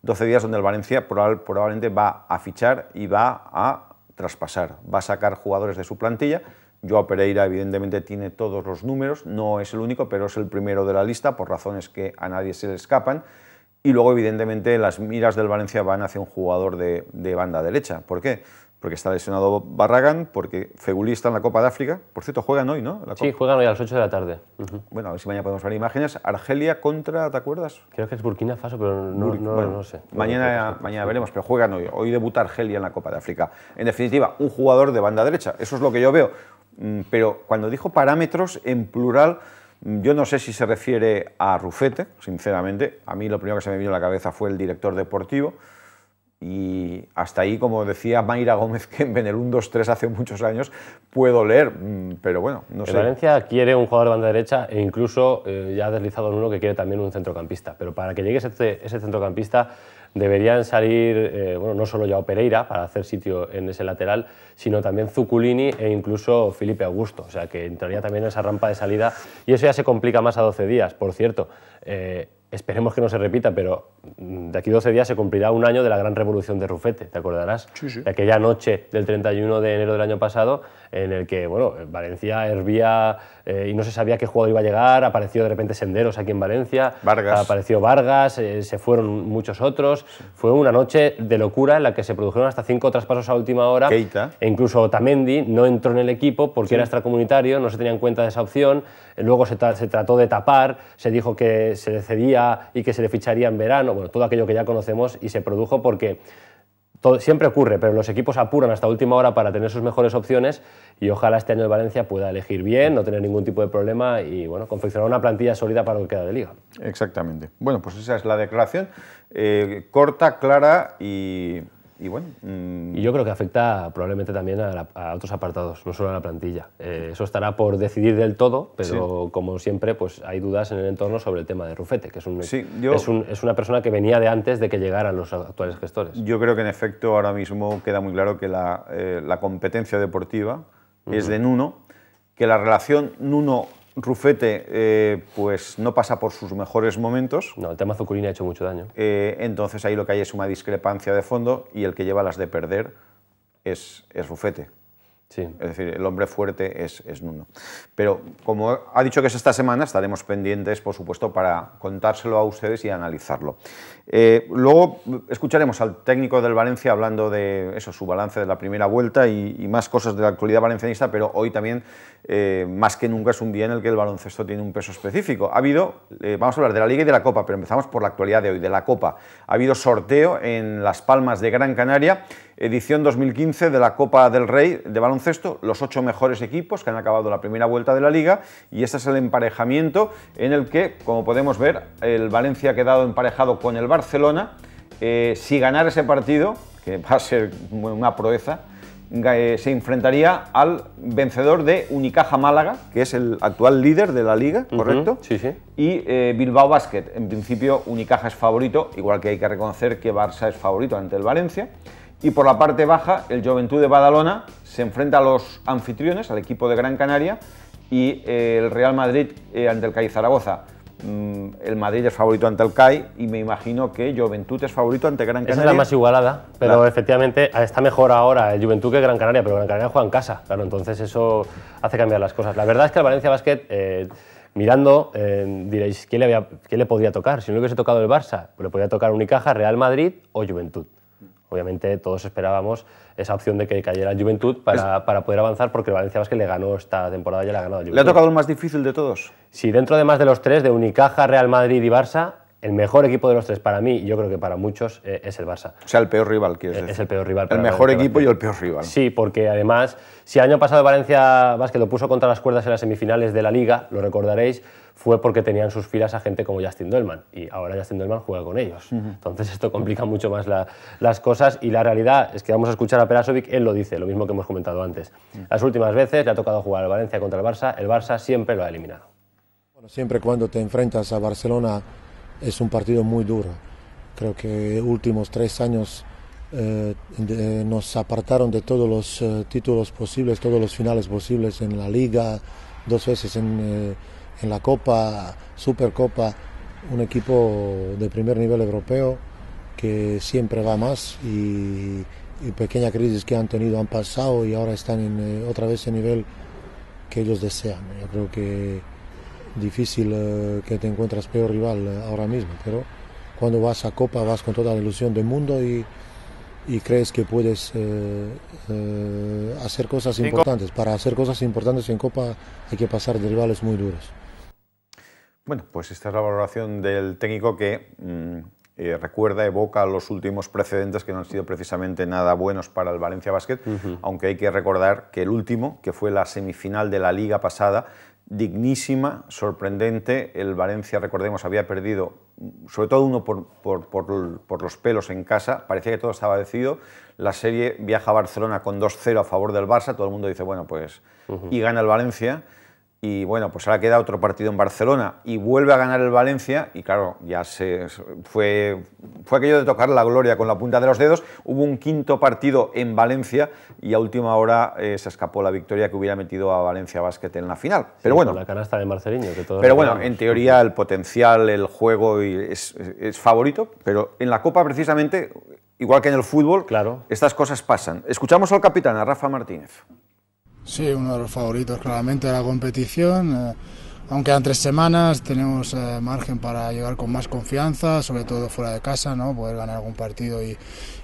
12 días donde el Valencia probablemente va a fichar y va a traspasar, va a sacar jugadores de su plantilla. Joao Pereira evidentemente tiene todos los números, no es el único, pero es el primero de la lista por razones que a nadie se le escapan. Y luego evidentemente las miras del Valencia van hacia un jugador de banda derecha. ¿Por qué? Porque está lesionado Barragán, porque Fegulí está en la Copa de África. Por cierto, juegan hoy, ¿no? Sí, juegan hoy a las 8 de la tarde. Bueno, a ver si mañana podemos ver imágenes. Argelia contra, ¿te acuerdas? Creo que es Burkina Faso, pero no sé. Mañana veremos, pero juegan hoy. Hoy debuta Argelia en la Copa de África. En definitiva, un jugador de banda derecha. Eso es lo que yo veo. Pero cuando dijo parámetros en plural, yo no sé si se refiere a Rufete, sinceramente. A mí lo primero que se me vino a la cabeza fue el director deportivo. Y hasta ahí, como decía Mayra Gómez, que en Benelún 2-3 hace muchos años, puedo leer, pero bueno, no sé. Valencia quiere un jugador de banda derecha e incluso ya ha deslizado en uno que quiere también un centrocampista. Pero para que llegue ese centrocampista deberían salir, bueno, no solo Joao Pereira para hacer sitio en ese lateral, sino también Zuculini e incluso Felipe Augusto. O sea, que entraría también en esa rampa de salida y eso ya se complica más a 12 días. Por cierto, esperemos que no se repita, pero de aquí a 12 días se cumplirá un año de la gran revolución de Rufete, ¿te acordarás? Sí, sí. De aquella noche del 31 de enero del año pasado, en el que bueno, Valencia hervía y no se sabía qué jugador iba a llegar, apareció de repente Senderos aquí en Valencia, apareció Vargas, se fueron muchos otros. Sí. Fue una noche de locura en la que se produjeron hasta 5 traspasos a última hora. Keita. E incluso Otamendi no entró en el equipo porque era extracomunitario, no se tenía en cuenta de esa opción. Luego se trató de tapar, se dijo que se le cedía y que se le ficharía en verano, bueno, todo aquello que ya conocemos, y se produjo porque siempre ocurre, pero los equipos apuran hasta última hora para tener sus mejores opciones y ojalá este año el Valencia pueda elegir bien, no tener ningún tipo de problema y bueno, confeccionar una plantilla sólida para lo que queda de Liga. Exactamente. Bueno, pues esa es la declaración, corta, clara y bueno... Y yo creo que afecta probablemente también a otros apartados, no solo a la plantilla. Eso estará por decidir del todo, pero sí, como siempre pues hay dudas en el entorno sobre el tema de Rufete, que es una persona que venía de antes de que llegaran los actuales gestores. Yo creo que en efecto ahora mismo queda muy claro que la competencia deportiva es de Nuno, que la relación Nuno-Rufete pues no pasa por sus mejores momentos. No, el tema Zuculini ha hecho mucho daño. Entonces ahí lo que hay es una discrepancia de fondo y el que lleva las de perder es Rufete. Sí. Es decir, el hombre fuerte es Nuno. Pero como ha dicho que es esta semana, estaremos pendientes, por supuesto, para contárselo a ustedes y analizarlo. Luego escucharemos al técnico del Valencia hablando de eso, su balance de la primera vuelta y más cosas de la actualidad valencianista, pero hoy también, más que nunca, es un día en el que el baloncesto tiene un peso específico. Vamos a hablar de la Liga y de la Copa, pero empezamos por la actualidad de hoy, de la Copa. Ha habido sorteo en Las Palmas de Gran Canaria, edición 2015 de la Copa del Rey de baloncesto, los 8 mejores equipos que han acabado la primera vuelta de la Liga, y este es el emparejamiento en el que, como podemos ver, el Valencia ha quedado emparejado con el Barcelona. Si ganara ese partido, que va a ser una proeza, se enfrentaría al vencedor de Unicaja Málaga, que es el actual líder de la Liga, ¿correcto? Sí, sí. Y Bilbao Basket. En principio Unicaja es favorito, igual que hay que reconocer que Barça es favorito ante el Valencia. Y por la parte baja, el Joventut de Badalona se enfrenta a los anfitriones, al equipo de Gran Canaria, y el Real Madrid ante el CAI Zaragoza. El Madrid es favorito ante el CAI y me imagino que Joventut es favorito ante Gran Canaria. Esa es la más igualada, pero claro, efectivamente está mejor ahora el Joventut que Gran Canaria, pero Gran Canaria juega en casa, claro, entonces eso hace cambiar las cosas. La verdad es que el Valencia Basket, mirando, diréis, ¿qué le podría tocar? Si no le hubiese tocado el Barça, pues le podría tocar Unicaja, Real Madrid o Joventut. Obviamente todos esperábamos esa opción de que cayera el Joventut para poder avanzar, porque el Valencia Basket le ganó esta temporada, ya le ha ganado al Joventut. ¿Le ha tocado el más difícil de todos? Sí, dentro además de los tres, de Unicaja, Real Madrid y Barça, el mejor equipo de los tres para mí, y yo creo que para muchos, es el Barça. O sea, el peor rival, quieres decir. Es el peor rival. El mejor equipo y el peor rival. Sí, porque además, si el año pasado el Valencia Basket lo puso contra las cuerdas en las semifinales de la Liga, lo recordaréis, fue porque tenían sus filas a gente como Justin Dolman, y ahora Justin Dolman juega con ellos. Entonces esto complica mucho más las cosas, y la realidad es que vamos a escuchar a Perasovic, él lo dice, lo mismo que hemos comentado antes. Las últimas veces le ha tocado jugar al Valencia contra el Barça siempre lo ha eliminado. Bueno, siempre cuando te enfrentas a Barcelona es un partido muy duro. Creo que últimos 3 años nos apartaron de todos los títulos posibles, todos los finales posibles en la Liga, 2 veces en la Copa, Supercopa, un equipo de primer nivel europeo que siempre va más y pequeña crisis que han tenido han pasado y ahora están otra vez en nivel que ellos desean. Yo creo que difícil que te encuentras peor rival ahora mismo, pero cuando vas a Copa vas con toda la ilusión del mundo y crees que puedes hacer cosas importantes. Para hacer cosas importantes en Copa hay que pasar de rivales muy duros. Bueno, pues esta es la valoración del técnico que evoca los últimos precedentes que no han sido precisamente nada buenos para el Valencia Basket, aunque hay que recordar que el último, que fue la semifinal de la Liga pasada, dignísima, sorprendente, el Valencia, recordemos, había perdido, sobre todo uno por los pelos en casa, parecía que todo estaba decidido, la serie viaja a Barcelona con 2-0 a favor del Barça, todo el mundo dice, bueno, pues, y gana el Valencia. Y bueno, pues ahora queda otro partido en Barcelona y vuelve a ganar el Valencia y claro, ya fue aquello de tocar la gloria con la punta de los dedos. Hubo un quinto partido en Valencia y a última hora se escapó la victoria que hubiera metido a Valencia Basket en la final. Pero sí, bueno, la canasta de Marceliño. Pero bueno, en teoría el potencial, el juego es favorito, pero en la Copa precisamente, igual que en el fútbol, claro, estas cosas pasan. Escuchamos al capitán, a Rafa Martínez. Sí, uno de los favoritos claramente de la competición, aunque quedan 3 semanas, tenemos margen para llegar con más confianza, sobre todo fuera de casa, ¿no? Poder ganar algún partido y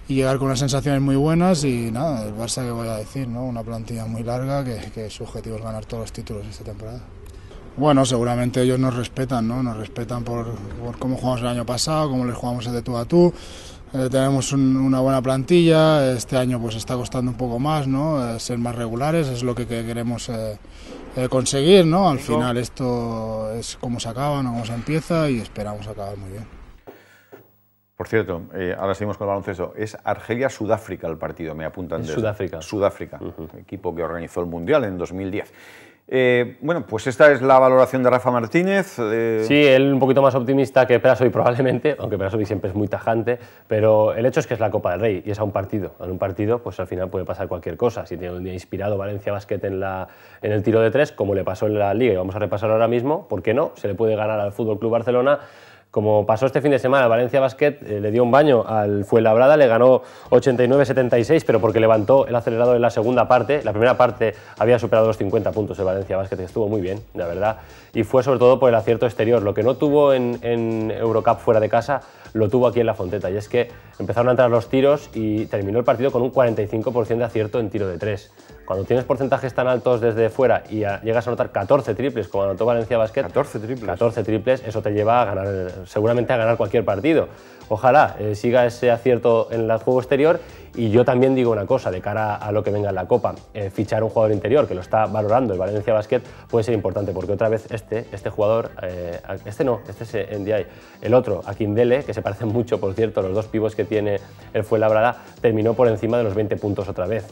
llegar con unas sensaciones muy buenas y nada, el Barça que voy a decir, ¿no? Una plantilla muy larga que su objetivo es ganar todos los títulos esta temporada. Bueno, seguramente ellos nos respetan, ¿no? Nos respetan por cómo jugamos el año pasado, cómo les jugamos el de tú a tú. tenemos una buena plantilla. Este año pues está costando un poco más, ¿no? Ser más regulares es lo que queremos conseguir, ¿no? Al final esto es cómo se acaba, no cómo se empieza, y esperamos acabar muy bien. Por cierto, ahora seguimos con el baloncesto. Es Argelia-Sudáfrica el partido, me apuntan desde Sudáfrica. Sudáfrica, equipo que organizó el Mundial en 2010. Bueno, pues esta es la valoración de Rafa Martínez. Sí, él un poquito más optimista que Perasovic probablemente, aunque Perasovic siempre es muy tajante, pero el hecho es que es la Copa del Rey y es a un partido. En un partido, pues al final puede pasar cualquier cosa. Si tiene un día inspirado Valencia Basket en el tiro de tres, como le pasó en la Liga, y vamos a repasarlo ahora mismo, ¿por qué no? Se le puede ganar al Fútbol Club Barcelona. Como pasó este fin de semana, el Valencia Basket le dio un baño al Fuenlabrada, le ganó 89-76, pero porque levantó el acelerador en la segunda parte. La primera parte había superado los 50 puntos el Valencia Basket, que estuvo muy bien, la verdad. Y fue sobre todo por el acierto exterior. Lo que no tuvo en Eurocup fuera de casa, lo tuvo aquí en La Fonteta. Y es que empezaron a entrar los tiros y terminó el partido con un 45% de acierto en tiro de tres. Cuando tienes porcentajes tan altos desde fuera y llegas a anotar 14 triples, como anotó Valencia Basket, 14 triples. 14 triples, eso te lleva a ganar, seguramente a ganar cualquier partido. Ojalá siga ese acierto en el juego exterior. Y yo también digo una cosa, de cara a lo que venga en la Copa, fichar un jugador interior, que lo está valorando el Valencia Basket, puede ser importante, porque otra vez este jugador, este es NDI, el otro, Akindele, que se parecen mucho, por cierto, los dos pibos que tiene el Fuenlabrada, terminó por encima de los 20 puntos otra vez.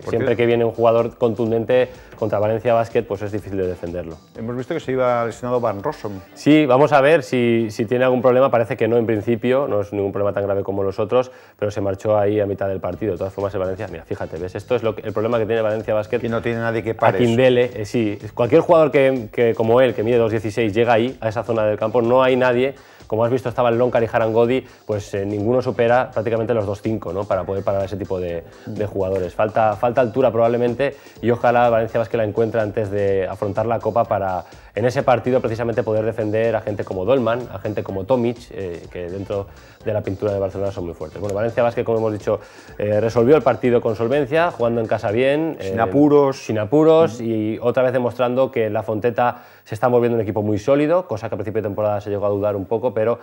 Siempre que viene un jugador contundente contra Valencia Basket, pues es difícil de defenderlo. Hemos visto que se iba lesionado Van Rossum. Sí, vamos a ver si tiene algún problema. Parece que no en principio, no es ningún problema tan grave como los otros, pero se marchó ahí a mitad del partido. De todas formas, el Valencia, mira, fíjate, ¿ves? Esto es el problema que tiene Valencia Basket. Que no tiene nadie que pare. Akindele, sí. Cualquier jugador que como él, que mide 2,16, llega ahí, a esa zona del campo, no hay nadie. Como has visto, estaba el Lonkar y Harangodi, pues ninguno supera prácticamente los 2,5, ¿no? Para poder parar a ese tipo de jugadores. Falta altura probablemente, y ojalá Valencia Basket la encuentre antes de afrontar la Copa para, en ese partido, precisamente poder defender a gente como Dolman, a gente como Tomic, que dentro de la pintura de Barcelona son muy fuertes. Bueno, Valencia Basket, como hemos dicho, resolvió el partido con solvencia, jugando en casa bien. Sin apuros. Sin apuros, y otra vez demostrando que La Fonteta se está volviendo un equipo muy sólido, cosa que a principio de temporada se llegó a dudar un poco, pero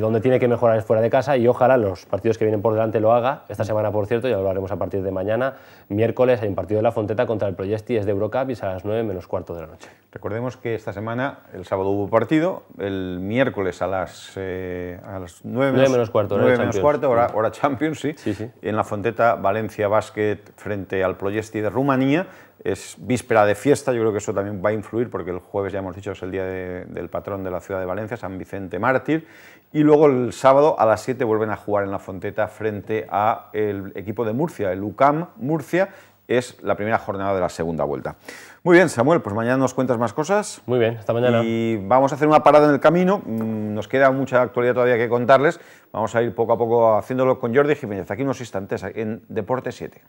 donde tiene que mejorar es fuera de casa, y ojalá los partidos que vienen por delante lo haga. Esta semana, por cierto, ya lo haremos a partir de mañana, miércoles, hay un partido de La Fonteta contra el Proyesti, es de Eurocup, y es a las 9:15 de la noche. Recordemos que esta semana, el sábado hubo partido, el miércoles a las 9:15, hora Champions, sí. En La Fonteta, Valencia Basket frente al Proyesti de Rumanía. Es víspera de fiesta, yo creo que eso también va a influir, porque el jueves, ya hemos dicho, es el día del patrón de la ciudad de Valencia, San Vicente Mártir, y luego el sábado a las 7 vuelven a jugar en La Fonteta frente al equipo de Murcia, el UCAM Murcia. Es la primera jornada de la segunda vuelta. Muy bien, Samuel, pues mañana nos cuentas más cosas. Muy bien, hasta mañana. Y vamos a hacer una parada en el camino, nos queda mucha actualidad todavía que contarles, vamos a ir poco a poco haciéndolo con Jordi Jiménez, aquí unos instantes en Deporte 7.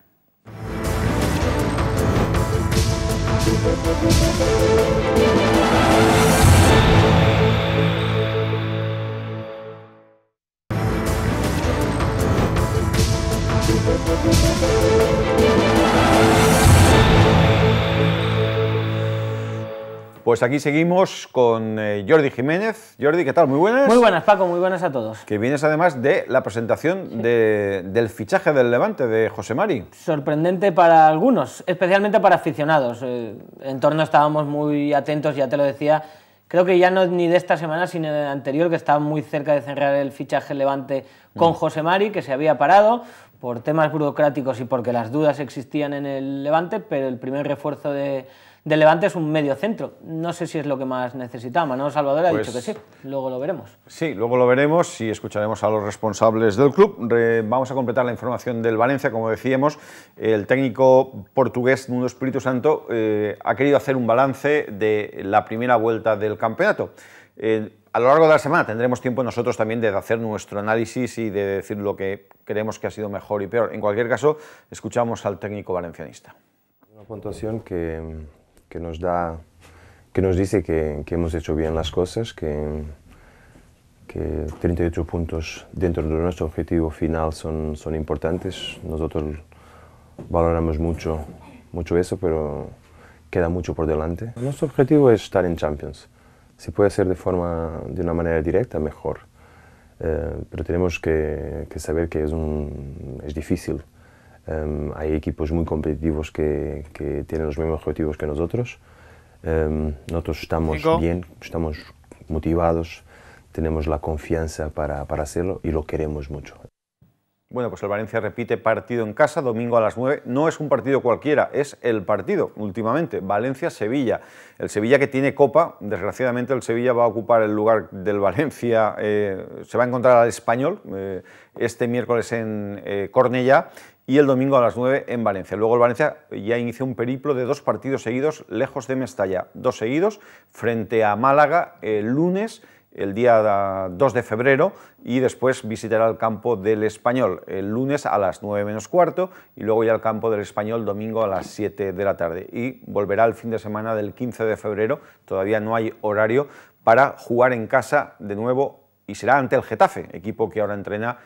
Pues aquí seguimos con Jordi Jiménez. Jordi, ¿qué tal? Muy buenas. Muy buenas, Paco, muy buenas a todos. Que vienes además de la presentación del fichaje del Levante de José Mari. Sorprendente para algunos, especialmente para aficionados. En torno estábamos muy atentos, ya te lo decía. Creo que ya no ni de esta semana, sino de la anterior, que estaba muy cerca de cerrar el fichaje Levante con José Mari, que se había parado por temas burocráticos y porque las dudas existían en el Levante, pero el primer refuerzo del Levante es un medio centro. No sé si es lo que más necesitaba, ¿no? Salvador ha dicho que sí, luego lo veremos. Sí, luego lo veremos y escucharemos a los responsables del club. Vamos a completar la información del Valencia, como decíamos. El técnico portugués Nuno Espíritu Santo ha querido hacer un balance de la primera vuelta del campeonato. A lo largo de la semana tendremos tiempo nosotros también de hacer nuestro análisis y de decir lo que creemos que ha sido mejor y peor. En cualquier caso, escuchamos al técnico valencianista. Una puntuación que nos dice que hemos hecho bien las cosas, que 38 puntos dentro de nuestro objetivo final son importantes. Nosotros valoramos mucho eso, pero queda mucho por delante. Nuestro objetivo es estar en Champions. Si puede ser de una manera directa, mejor. pero tenemos que saber que es difícil. Hay equipos muy competitivos que tienen los mismos objetivos que nosotros. Nosotros estamos bien, estamos motivados, tenemos la confianza para hacerlo y lo queremos mucho. Bueno, pues el Valencia repite partido en casa, domingo a las 9. No es un partido cualquiera, es el partido, últimamente, Valencia-Sevilla. El Sevilla que tiene Copa, desgraciadamente el Sevilla va a ocupar el lugar del Valencia, se va a encontrar al Español este miércoles en Cornellá y el domingo a las 9 en Valencia. Luego el Valencia ya inicia un periplo de 2 partidos seguidos lejos de Mestalla, 2 seguidos, frente a Málaga el lunes, el día 2 de febrero, y después visitará el campo del Español el lunes a las 9 menos cuarto y luego ya al campo del Español domingo a las 7 de la tarde. Y volverá el fin de semana del 15 de febrero, todavía no hay horario, para jugar en casa de nuevo y será ante el Getafe, equipo que ahora entrena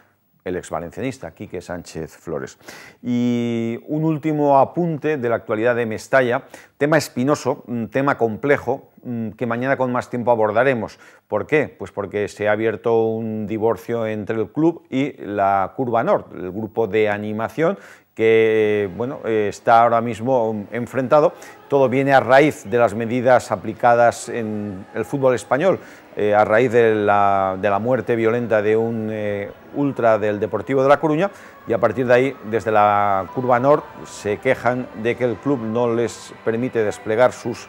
el exvalencianista Quique Sánchez Flores. Y un último apunte de la actualidad de Mestalla, tema espinoso, un tema complejo, que mañana con más tiempo abordaremos. ¿Por qué? Pues porque se ha abierto un divorcio entre el club y la Curva Nord, el grupo de animación que bueno, está ahora mismo enfrentado. Todo viene a raíz de las medidas aplicadas en el fútbol español, a raíz de la muerte violenta de un ultra del Deportivo de La Coruña, y a partir de ahí, desde la Curva Nord, se quejan de que el club no les permite desplegar sus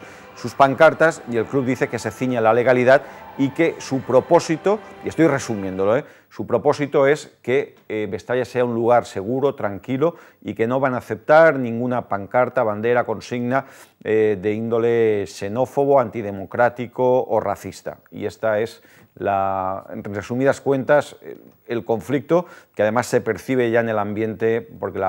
pancartas, y el club dice que se ciñe a la legalidad y que su propósito, y estoy resumiéndolo, su propósito es que Mestalla sea un lugar seguro, tranquilo, y que no van a aceptar ninguna pancarta, bandera, consigna de índole xenófobo, antidemocrático o racista. Y esta es, en resumidas cuentas, el conflicto, que además se percibe ya en el ambiente, porque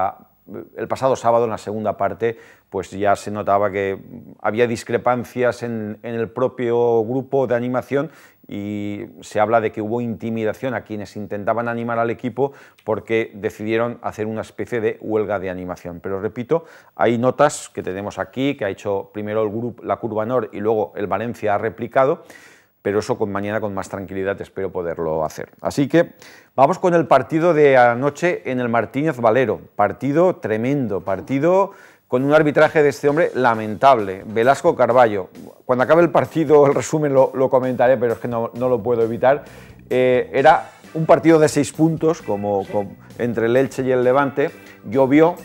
el pasado sábado, en la segunda parte, pues ya se notaba que había discrepancias en el propio grupo de animación, y se habla de que hubo intimidación a quienes intentaban animar al equipo porque decidieron hacer una especie de huelga de animación. Pero repito, hay notas que tenemos aquí, que ha hecho primero el grupo, la Curva Nord, y luego el Valencia ha replicado, pero eso mañana con más tranquilidad espero poderlo hacer. Así que vamos con el partido de anoche en el Martínez Valero. Partido tremendo, partido con un arbitraje de este hombre lamentable, Velasco Carballo. Cuando acabe el partido, el resumen lo comentaré, pero es que no lo puedo evitar. Era un partido de 6 puntos, como entre el Elche y el Levante. Llovió,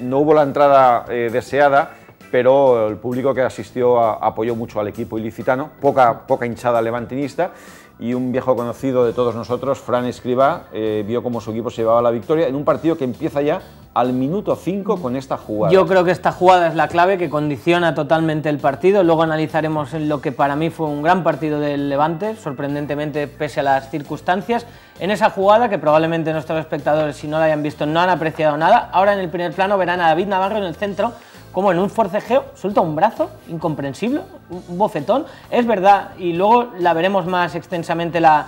no hubo la entrada deseada, pero el público que asistió apoyó mucho al equipo ilicitano, poca hinchada levantinista, y un viejo conocido de todos nosotros, Fran Escribá, vio cómo su equipo se llevaba la victoria en un partido que empieza ya al minuto 5 con esta jugada. Yo creo que esta jugada es la clave que condiciona totalmente el partido. Luego analizaremos lo que para mí fue un gran partido del Levante, sorprendentemente pese a las circunstancias. En esa jugada, que probablemente nuestros espectadores, si no la hayan visto, no han apreciado nada, ahora en el primer plano verán a David Navarro en el centro, como en un forcejeo suelta un brazo incomprensible, un bofetón. Es verdad, y luego la veremos más extensamente la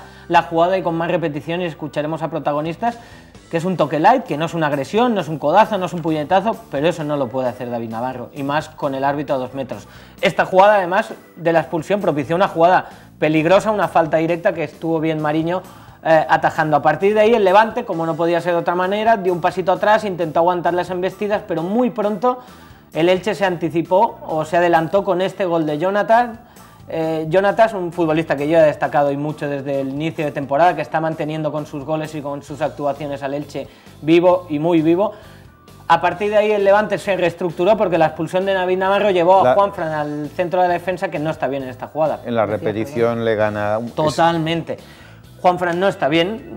jugada y con más repetición, y escucharemos a protagonistas, que es un toque light, que no es una agresión, no es un codazo, no es un puñetazo, pero eso no lo puede hacer David Navarro, y más con el árbitro a 2 metros. Esta jugada, además de la expulsión, propició una jugada peligrosa, una falta directa que estuvo bien Mariño atajando. A partir de ahí el Levante, como no podía ser de otra manera, dio un pasito atrás, intentó aguantar las embestidas, pero muy pronto el Elche se anticipó o se adelantó con este gol de Jonathan. Jonathan es un futbolista que yo he destacado y mucho desde el inicio de temporada, que está manteniendo con sus goles y con sus actuaciones al Elche vivo y muy vivo. A partir de ahí el Levante se reestructuró porque la expulsión de David Navarro llevó a Juanfran al centro de la defensa, que no está bien en esta jugada. En la repetición le gana... Totalmente. Juanfran no está bien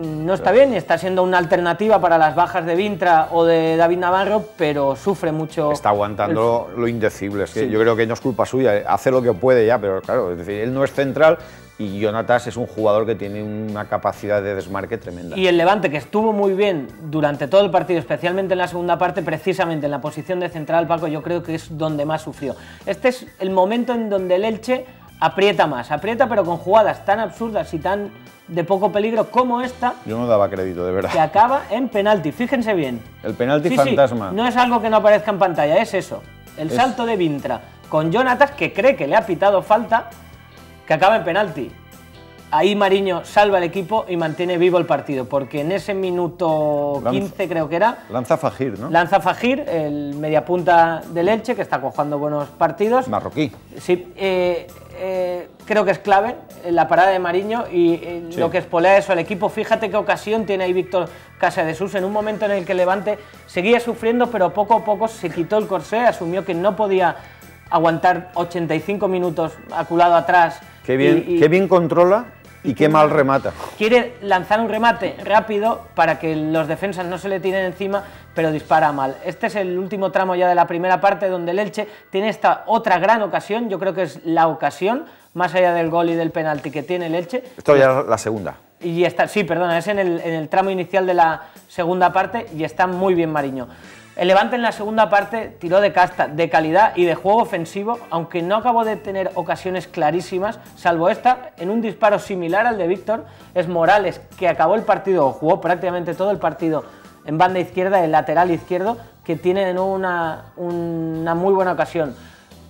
y está siendo una alternativa para las bajas de Vintra o de David Navarro, pero sufre mucho. Está aguantando lo indecible, es que sí. Yo creo que no es culpa suya, hace lo que puede ya, pero claro, es decir, él no es central y Jonatas es un jugador que tiene una capacidad de desmarque tremenda. Y el Levante, que estuvo muy bien durante todo el partido, especialmente en la segunda parte, precisamente en la posición de central, Paco, yo creo que es donde más sufrió. Este es el momento en donde el Elche aprieta pero con jugadas tan absurdas y tan de poco peligro como esta. Yo no daba crédito, de verdad. Que acaba en penalti, fíjense bien. El penalti fantasma. Sí, no es algo que no aparezca en pantalla, es eso. El salto de Vintra con Jonatas, que cree que le ha pitado falta, que acaba en penalti. ahí Mariño salva el equipo y mantiene vivo el partido, porque en ese minuto 15 creo que era... Lanza Fajir, ¿no? Lanza Fajir, el mediapunta del Elche, que está cojando buenos partidos. Marroquí. Sí, creo que es clave la parada de Mariño y sí, lo que espolea eso al equipo. Fíjate qué ocasión tiene ahí Víctor Casadesús en un momento en el que el Levante seguía sufriendo, pero poco a poco se quitó el corsé, asumió que no podía aguantar 85 minutos aculado atrás. Qué bien controla y qué mal remata. Quiere lanzar un remate rápido para que los defensas no se le tiren encima, pero dispara mal. Este es el último tramo ya de la primera parte, donde el Elche tiene esta otra gran ocasión. Yo creo que es la ocasión, más allá del gol y del penalti que tiene el Elche. Esto ya es la segunda. Y está, sí, perdona, es en el tramo inicial de la segunda parte y está muy bien Mariño. El Levante en la segunda parte tiró de casta, de calidad y de juego ofensivo, aunque no acabó de tener ocasiones clarísimas, salvo esta, en un disparo similar al de Víctor. Es Morales, que acabó el partido, o jugó prácticamente todo el partido en banda izquierda, el lateral izquierdo, que tiene de nuevo una muy buena ocasión.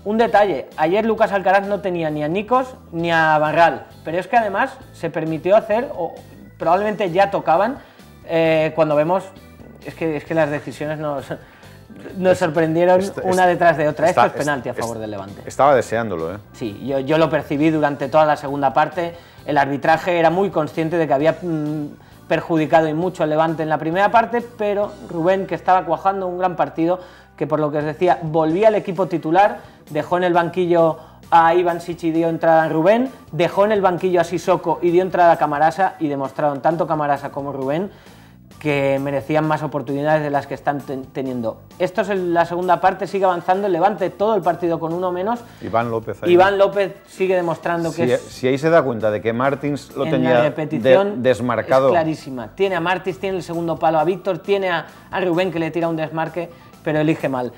Un detalle, ayer Lucas Alcaraz no tenía ni a Nikos ni a Barral, pero es que además se permitió hacer, o probablemente ya tocaban, cuando vemos... Es que las decisiones nos sorprendieron una detrás de otra. Esto es penalti a favor del Levante. Estaba deseándolo, ¿eh? Sí, yo lo percibí durante toda la segunda parte. El arbitraje era muy consciente de que había perjudicado y mucho al Levante en la primera parte, pero Rubén, que estaba cuajando un gran partido, que por lo que os decía, volvía al equipo titular, dejó en el banquillo a Ivancic y dio entrada a Rubén, dejó en el banquillo a Sissoko y dio entrada a Camarasa, y demostraron tanto Camarasa como Rubén que merecían más oportunidades de las que están teniendo. Esto es la segunda parte, sigue avanzando el Levante, todo el partido con uno menos. Iván López. Ahí. Iván López sigue demostrando que si ahí se da cuenta de que Martins lo en tenía la repetición desmarcado. Es clarísima. Tiene a Martins, tiene el segundo palo a Víctor, tiene a Rubén que le tira un desmarque, pero elige mal.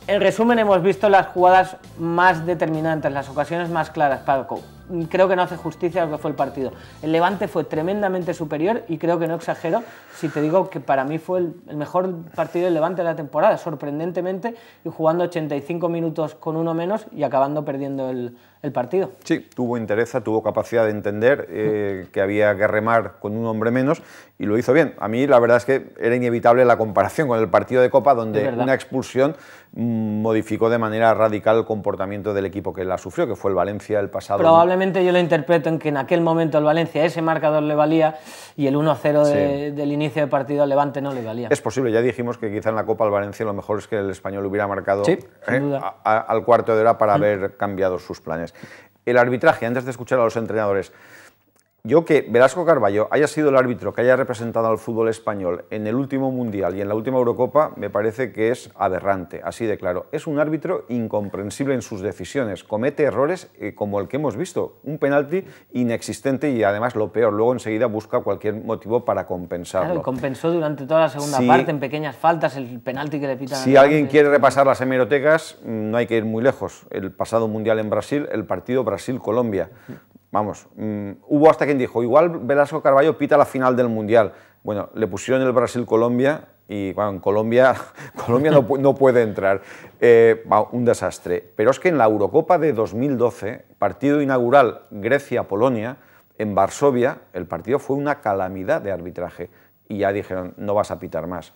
En resumen, hemos visto las jugadas más determinantes, las ocasiones más claras. Paco, creo que no hace justicia a lo que fue el partido. El Levante fue tremendamente superior y creo que no exagero si te digo que para mí fue el mejor partido del Levante de la temporada, sorprendentemente, y jugando 85 minutos con uno menos y acabando perdiendo el partido. Sí, tuvo entereza, tuvo capacidad de entender que había que remar con un hombre menos y lo hizo bien. A mí la verdad es que era inevitable la comparación con el partido de Copa, donde una expulsión modificó de manera radical el comportamiento del equipo que la sufrió, que fue el Valencia el pasado. Probablemente yo lo interpreto en que en aquel momento el Valencia ese marcador le valía y el 1-0 del inicio de partido al Levante no le valía. Es posible, ya dijimos que quizá en la Copa al Valencia lo mejor es que el Español hubiera marcado sin duda. Al cuarto de hora para haber cambiado sus planes. El arbitraje, antes de escuchar a los entrenadores, yo que Velasco Carballo haya sido el árbitro que haya representado al fútbol español en el último Mundial y en la última Eurocopa me parece que es aberrante, así de claro. Es un árbitro incomprensible en sus decisiones, comete errores como el que hemos visto, un penalti inexistente y además lo peor, luego enseguida busca cualquier motivo para compensarlo. Claro, compensó durante toda la segunda parte en pequeñas faltas el penalti que le pitan. Si alguien quiere repasar las hemerotecas, no hay que ir muy lejos. El pasado Mundial en Brasil, el partido Brasil-Colombia. Vamos, hubo hasta quien dijo, igual Velasco Carballo pita la final del Mundial. Bueno, le pusieron el Brasil-Colombia y bueno, en Colombia no puede entrar. Un desastre. Pero es que en la Eurocopa de 2012, partido inaugural Grecia-Polonia, en Varsovia, el partido fue una calamidad de arbitraje. Y ya dijeron, no vas a pitar más.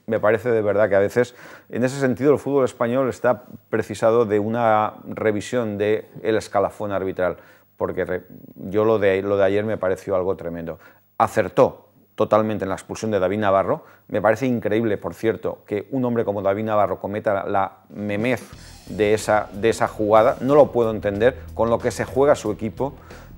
Me parece de verdad que a veces, en ese sentido, el fútbol español está precisado de una revisión del escalafón arbitral. Porque yo lo de ayer me pareció algo tremendo. Acertó totalmente en la expulsión de David Navarro. Me parece increíble, por cierto, que un hombre como David Navarro cometa la memez de esa jugada. No lo puedo entender, con lo que se juega su equipo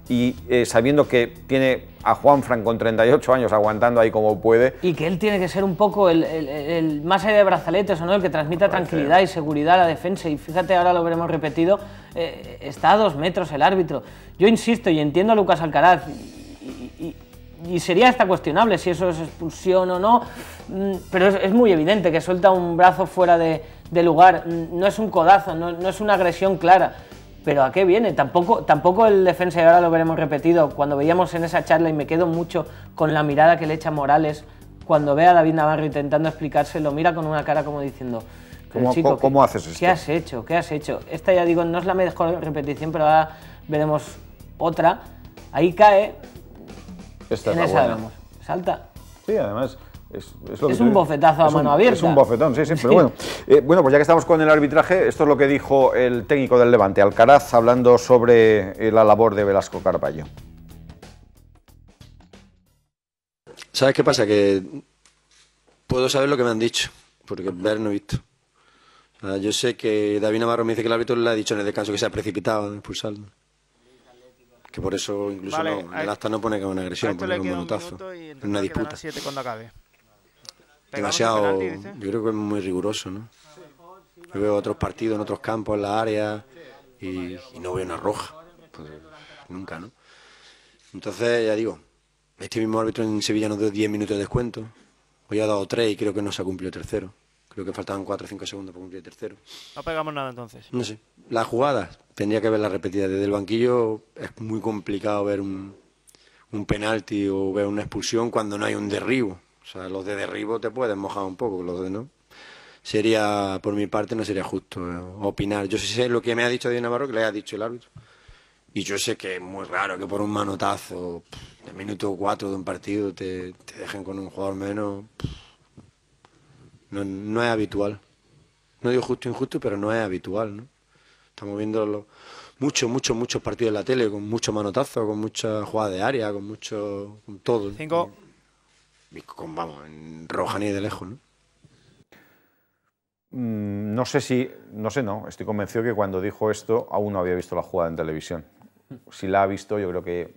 y sabiendo que tiene a Juanfran con 38 años aguantando ahí como puede. Y que él tiene que ser un poco el más allá de brazaletes, ¿o no? El que transmita tranquilidad y seguridad a la defensa. Y fíjate, ahora lo veremos repetido, está a 2 metros el árbitro. Yo insisto y entiendo a Lucas Alcaraz y sería hasta cuestionable si eso es expulsión o no, pero es muy evidente que suelta un brazo fuera de lugar, no es un codazo, no es una agresión clara. Pero ¿a qué viene? Tampoco el defensa, y ahora lo veremos repetido, cuando veíamos en esa charla, y me quedo mucho con la mirada que le echa Morales, cuando ve a David Navarro intentando explicarse, lo mira con una cara como diciendo, chico, ¿cómo haces esto? ¿Qué has hecho? ¿Qué has hecho? Esta ya digo, no es la mejor repetición, pero ahora veremos otra. Ahí cae, Esta en es la esa buena. vemos. Salta. Sí, además... Es un bofetazo a mano abierta. Es un bofetón, sí, pero bueno. Bueno, pues ya que estamos con el arbitraje, esto es lo que dijo el técnico del Levante, Alcaraz, hablando sobre la labor de Velasco Carballo. ¿Sabes qué pasa? Que puedo saber lo que me han dicho, porque ver no he visto. O sea, yo sé que David Navarro me dice que el árbitro le ha dicho en el descanso que se ha precipitado en expulsarlo. Que por eso incluso vale, no, el acta no pone que es una agresión, pone un manotazo, en una disputa. 7 cuando acabe. Demasiado, yo creo que es muy riguroso, ¿no? Yo veo otros partidos en otros campos, en la área, y no veo una roja, pues, nunca, ¿no? Entonces, ya digo, este mismo árbitro en Sevilla nos dio 10 minutos de descuento, hoy ha dado 3 y creo que no se ha cumplido el tercero. Creo que faltaban 4 o 5 segundos para cumplir el tercero. No pegamos nada entonces. No sé, las jugadas tendría que verlas repetidas. Desde el banquillo es muy complicado ver un penalti o ver una expulsión cuando no hay un derribo. O sea, los de derribo te pueden mojar un poco, los de no. Sería, por mi parte, no sería justo opinar. Yo sé lo que me ha dicho David Navarro, que le ha dicho el árbitro. Y yo sé que es muy raro que por un manotazo, de minuto 4 de un partido, te dejen con un jugador menos. No es habitual. No digo justo o injusto, pero no es habitual, ¿no? Estamos viendo muchos partidos en la tele, con muchos manotazos, con muchas jugadas de área, con todo. 5. Vamos, en roja ni de lejos, ¿no? No sé, estoy convencido que cuando dijo esto aún no había visto la jugada en televisión. Si la ha visto, yo creo que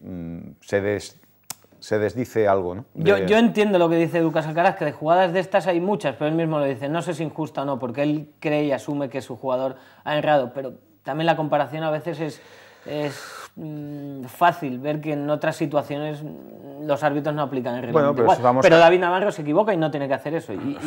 se desdice algo, ¿no? Yo entiendo lo que dice Lucas Alcaraz, que de jugadas de estas hay muchas, pero él mismo lo dice, no sé si injusta o no, porque él cree y asume que su jugador ha errado, pero también la comparación a veces es fácil ver que en otras situaciones los árbitros no aplican el reglamento igual. Pero David Navarro se equivoca y no tiene que hacer eso. Y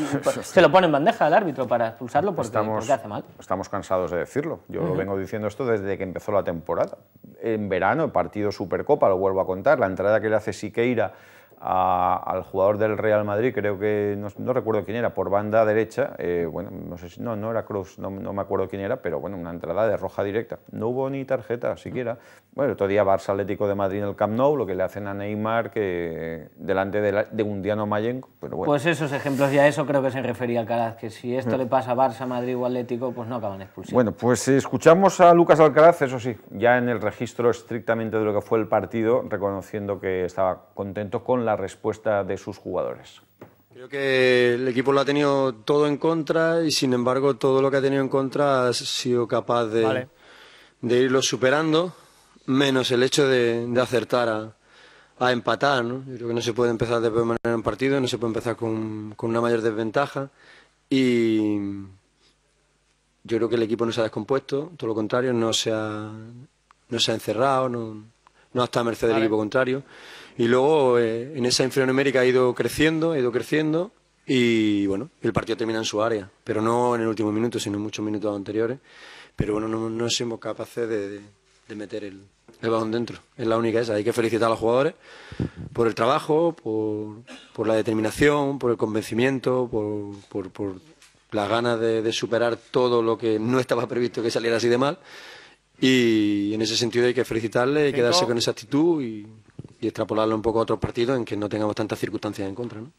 se lo pone en bandeja al árbitro para expulsarlo porque hace mal. Estamos cansados de decirlo. Yo lo vengo diciendo esto desde que empezó la temporada. En verano, partido Supercopa, lo vuelvo a contar, la entrada que le hace Siqueira al jugador del Real Madrid, creo que, no recuerdo quién era, por banda derecha, bueno, no sé si, no era Kroos, no me acuerdo quién era, pero bueno, una entrada de roja directa. No hubo ni tarjeta siquiera. Bueno, otro día Barça Atlético de Madrid en el Camp Nou, lo que le hacen a Neymar, que delante de Undiano Mayenko, pero bueno. Pues esos ejemplos, ya eso creo que se refería a Alcaraz, que si esto le pasa a Barça, Madrid o Atlético, pues no acaban expulsión. Bueno, pues escuchamos a Lucas Alcaraz, eso sí, ya en el registro estrictamente de lo que fue el partido, reconociendo que estaba contento con la respuesta de sus jugadores. Creo que el equipo lo ha tenido todo en contra y sin embargo todo lo que ha tenido en contra ha sido capaz de irlo superando, menos el hecho de acertar a empatar, ¿no? Yo creo que no se puede empezar de peor manera un partido, no se puede empezar con una mayor desventaja y yo creo que el equipo no se ha descompuesto, todo lo contrario, no se ha encerrado, no está a merced del equipo contrario. Y luego en esa inferior numérica ha ido creciendo y bueno, el partido termina en su área, pero no en el último minuto, sino en muchos minutos anteriores. Pero bueno, no somos capaces de meter el balón dentro. Es la única esa. Hay que felicitar a los jugadores por el trabajo, por la determinación, por el convencimiento, por las ganas de superar todo lo que no estaba previsto que saliera así de mal. Y en ese sentido hay que felicitarle y quedarse con esa actitud y extrapolarlo un poco a otros partidos en que no tengamos tantas circunstancias en contra, ¿no?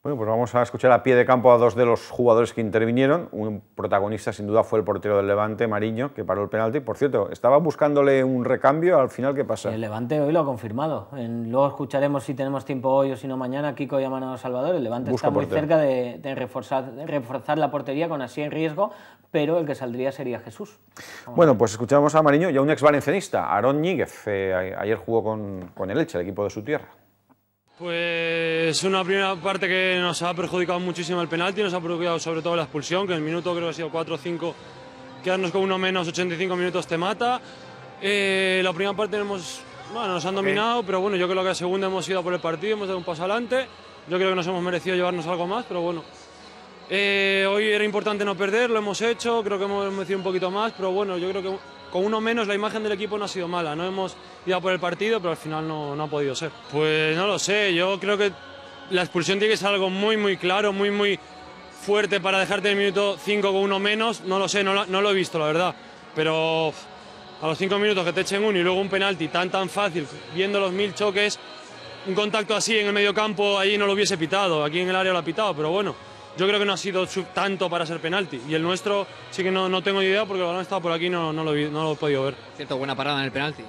Bueno, pues vamos a escuchar a pie de campo a dos de los jugadores que intervinieron. Un protagonista sin duda fue el portero del Levante, Mariño, que paró el penalti. Por cierto, estaba buscándole un recambio, al final, ¿qué pasa? El Levante hoy lo ha confirmado. Luego escucharemos si tenemos tiempo hoy o si no mañana, Kiko y a Manolo Salvador. El Levante está muy cerca de reforzar la portería con así en riesgo, pero el que saldría sería Jesús. Bueno, pues escuchamos a Mariño y a un ex valencianista, Aarón Ñíguez. Ayer jugó con el Elche, el equipo de su tierra. Pues una primera parte que nos ha perjudicado muchísimo el penalti, nos ha perjudicado sobre todo la expulsión, que en el minuto creo que ha sido 4 o 5, quedarnos con uno menos, 85 minutos te mata. La primera parte nos han dominado, pero bueno, yo creo que la segunda hemos ido por el partido, hemos dado un paso adelante, yo creo que nos hemos merecido llevarnos algo más, pero bueno. Hoy era importante no perder, lo hemos hecho, creo que hemos merecido un poquito más, pero bueno, yo creo que con uno menos la imagen del equipo no ha sido mala, no hemos ido por el partido, pero al final no ha podido ser. Pues no lo sé, yo creo que la expulsión tiene que ser algo muy claro, muy fuerte para dejarte en el minuto 5 con uno menos, no lo sé, no lo he visto la verdad, pero a los 5 minutos que te echen uno y luego un penalti tan fácil, viendo los 1000 choques, un contacto así en el medio campo, ahí no lo hubiese pitado, aquí en el área lo ha pitado, pero bueno, yo creo que no ha sido tanto para ser penalti. Y el nuestro sí que no tengo ni idea porque el balón estaba por aquí y no lo he podido ver. Cierto, buena parada en el penalti.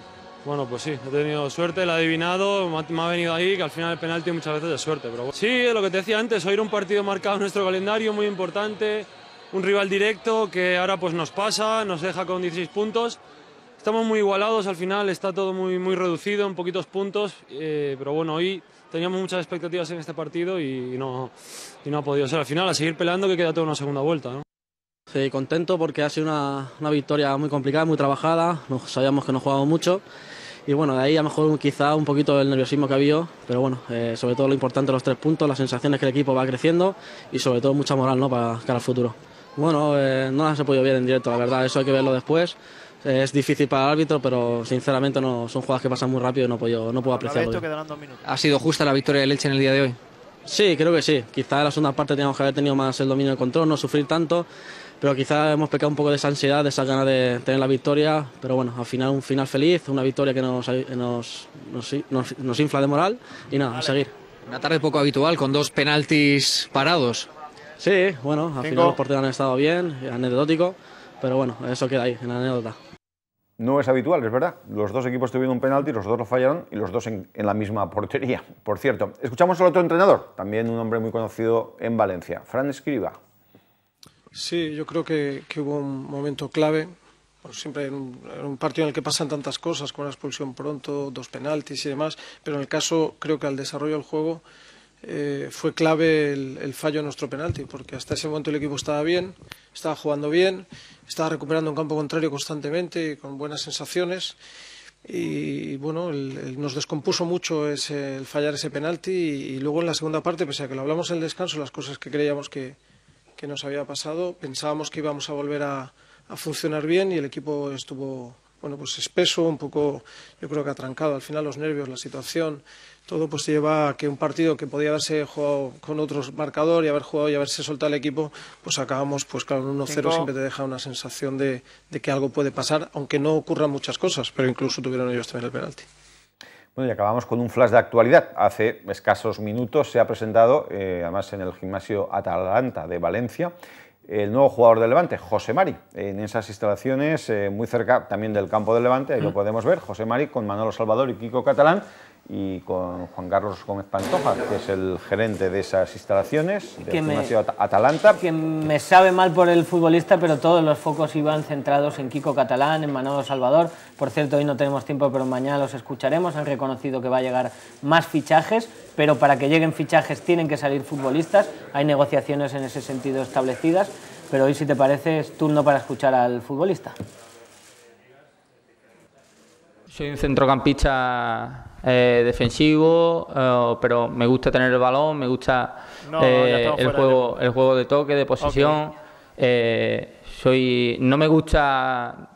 Bueno, pues sí, he tenido suerte, la he adivinado, me ha venido ahí, que al final el penalti muchas veces es suerte. Pero bueno. Sí, lo que te decía antes, hoy era un partido marcado en nuestro calendario, muy importante, un rival directo que ahora pues nos pasa, nos deja con 16 puntos. Estamos muy igualados, al final está todo muy reducido, en poquitos puntos, pero bueno, hoy teníamos muchas expectativas en este partido y no ha podido ser. Al final, a seguir peleando, que queda toda una segunda vuelta, ¿no? Sí, contento porque ha sido una victoria muy complicada, muy trabajada, sabíamos que no jugábamos mucho y bueno, de ahí a lo mejor quizá un poquito el nerviosismo que ha habido, pero bueno, sobre todo lo importante los 3 puntos, las sensaciones que el equipo va creciendo y sobre todo mucha moral, ¿no?, para cara al futuro. Bueno, no las he podido ver en directo, la verdad, eso hay que verlo después. Es difícil para el árbitro, pero sinceramente no, son jugadas que pasan muy rápido y no puedo apreciarlo. ¿Ha sido justa la victoria del Elche en el día de hoy? Sí, creo que sí. Quizá en la segunda parte teníamos que haber tenido más el dominio del control, no sufrir tanto, pero quizá hemos pecado un poco de esa ansiedad, de esa ganas de tener la victoria, pero bueno, al final un final feliz, una victoria que nos infla de moral y nada, a seguir. Una tarde poco habitual con 2 penaltis parados. Sí, bueno, al final los porteros han estado bien, anecdótico, pero bueno, eso queda ahí, en la anécdota. No es habitual, es verdad. Los 2 equipos tuvieron un penalti, los 2 lo fallaron y los 2 en la misma portería. Por cierto, escuchamos al otro entrenador, también un hombre muy conocido en Valencia, Fran Escribá. Sí, yo creo que hubo un momento clave. Pues siempre en un partido en el que pasan tantas cosas, con una expulsión pronto, 2 penaltis y demás, pero en el caso creo que al desarrollo del juego fue clave el fallo de nuestro penalti, porque hasta ese momento el equipo estaba bien, estaba jugando bien, estaba recuperando un campo contrario constantemente y con buenas sensaciones y bueno, nos descompuso mucho el fallar ese penalti y luego en la segunda parte, pese a que lo hablamos en el descanso, las cosas que creíamos que nos había pasado, pensábamos que íbamos a volver a funcionar bien y el equipo estuvo, bueno, pues espeso, un poco, yo creo que atrancado. Al final los nervios, la situación, todo pues lleva a que un partido que podía haberse jugado con otro marcador y haber jugado y haberse soltado el equipo, pues acabamos, pues claro, en 1-0 siempre te deja una sensación de que algo puede pasar, aunque no ocurran muchas cosas, pero incluso tuvieron ellos también el penalti. Bueno, y acabamos con un flash de actualidad. Hace escasos minutos se ha presentado, además en el gimnasio Atalanta de Valencia, el nuevo jugador del Levante, José Mari, en esas instalaciones muy cerca también del campo del Levante, ahí lo podemos ver, José Mari con Manolo Salvador y Kiko Catalán y con Juan Carlos Gómez Pantoja, que es el gerente de esas instalaciones, del gimnasio Atalanta. Que me sabe mal por el futbolista, pero todos los focos iban centrados en Kiko Catalán, en Manolo Salvador. Por cierto, hoy no tenemos tiempo, pero mañana los escucharemos. Han reconocido que va a llegar más fichajes, pero para que lleguen fichajes tienen que salir futbolistas. Hay negociaciones en ese sentido establecidas, pero hoy, si te parece, es turno para escuchar al futbolista. Soy un centrocampista defensivo, pero me gusta tener el balón, me gusta el juego de toque, de posesión. Okay. No me gusta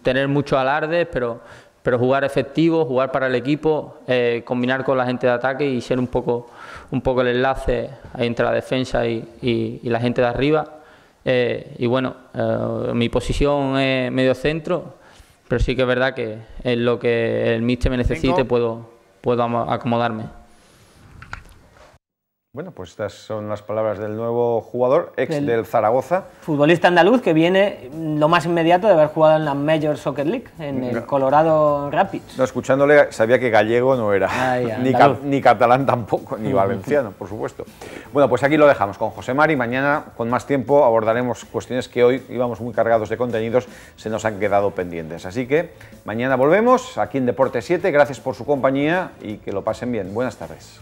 tener muchos alardes, pero jugar efectivo, jugar para el equipo, combinar con la gente de ataque y ser un poco el enlace entre la defensa y la gente de arriba. Y bueno, mi posición es medio centro, pero sí que es verdad que en lo que el míster me necesite puedo acomodarme. Bueno, pues estas son las palabras del nuevo jugador, del Zaragoza. Futbolista andaluz que viene lo más inmediato de haber jugado en la Major Soccer League, en el Colorado Rapids. No, escuchándole sabía que gallego no era, ni catalán tampoco, ni valenciano, por supuesto. Bueno, pues aquí lo dejamos con José Mari. Mañana, con más tiempo, abordaremos cuestiones que hoy íbamos muy cargados de contenidos, se nos han quedado pendientes. Así que mañana volvemos aquí en Deporte 7. Gracias por su compañía y que lo pasen bien. Buenas tardes.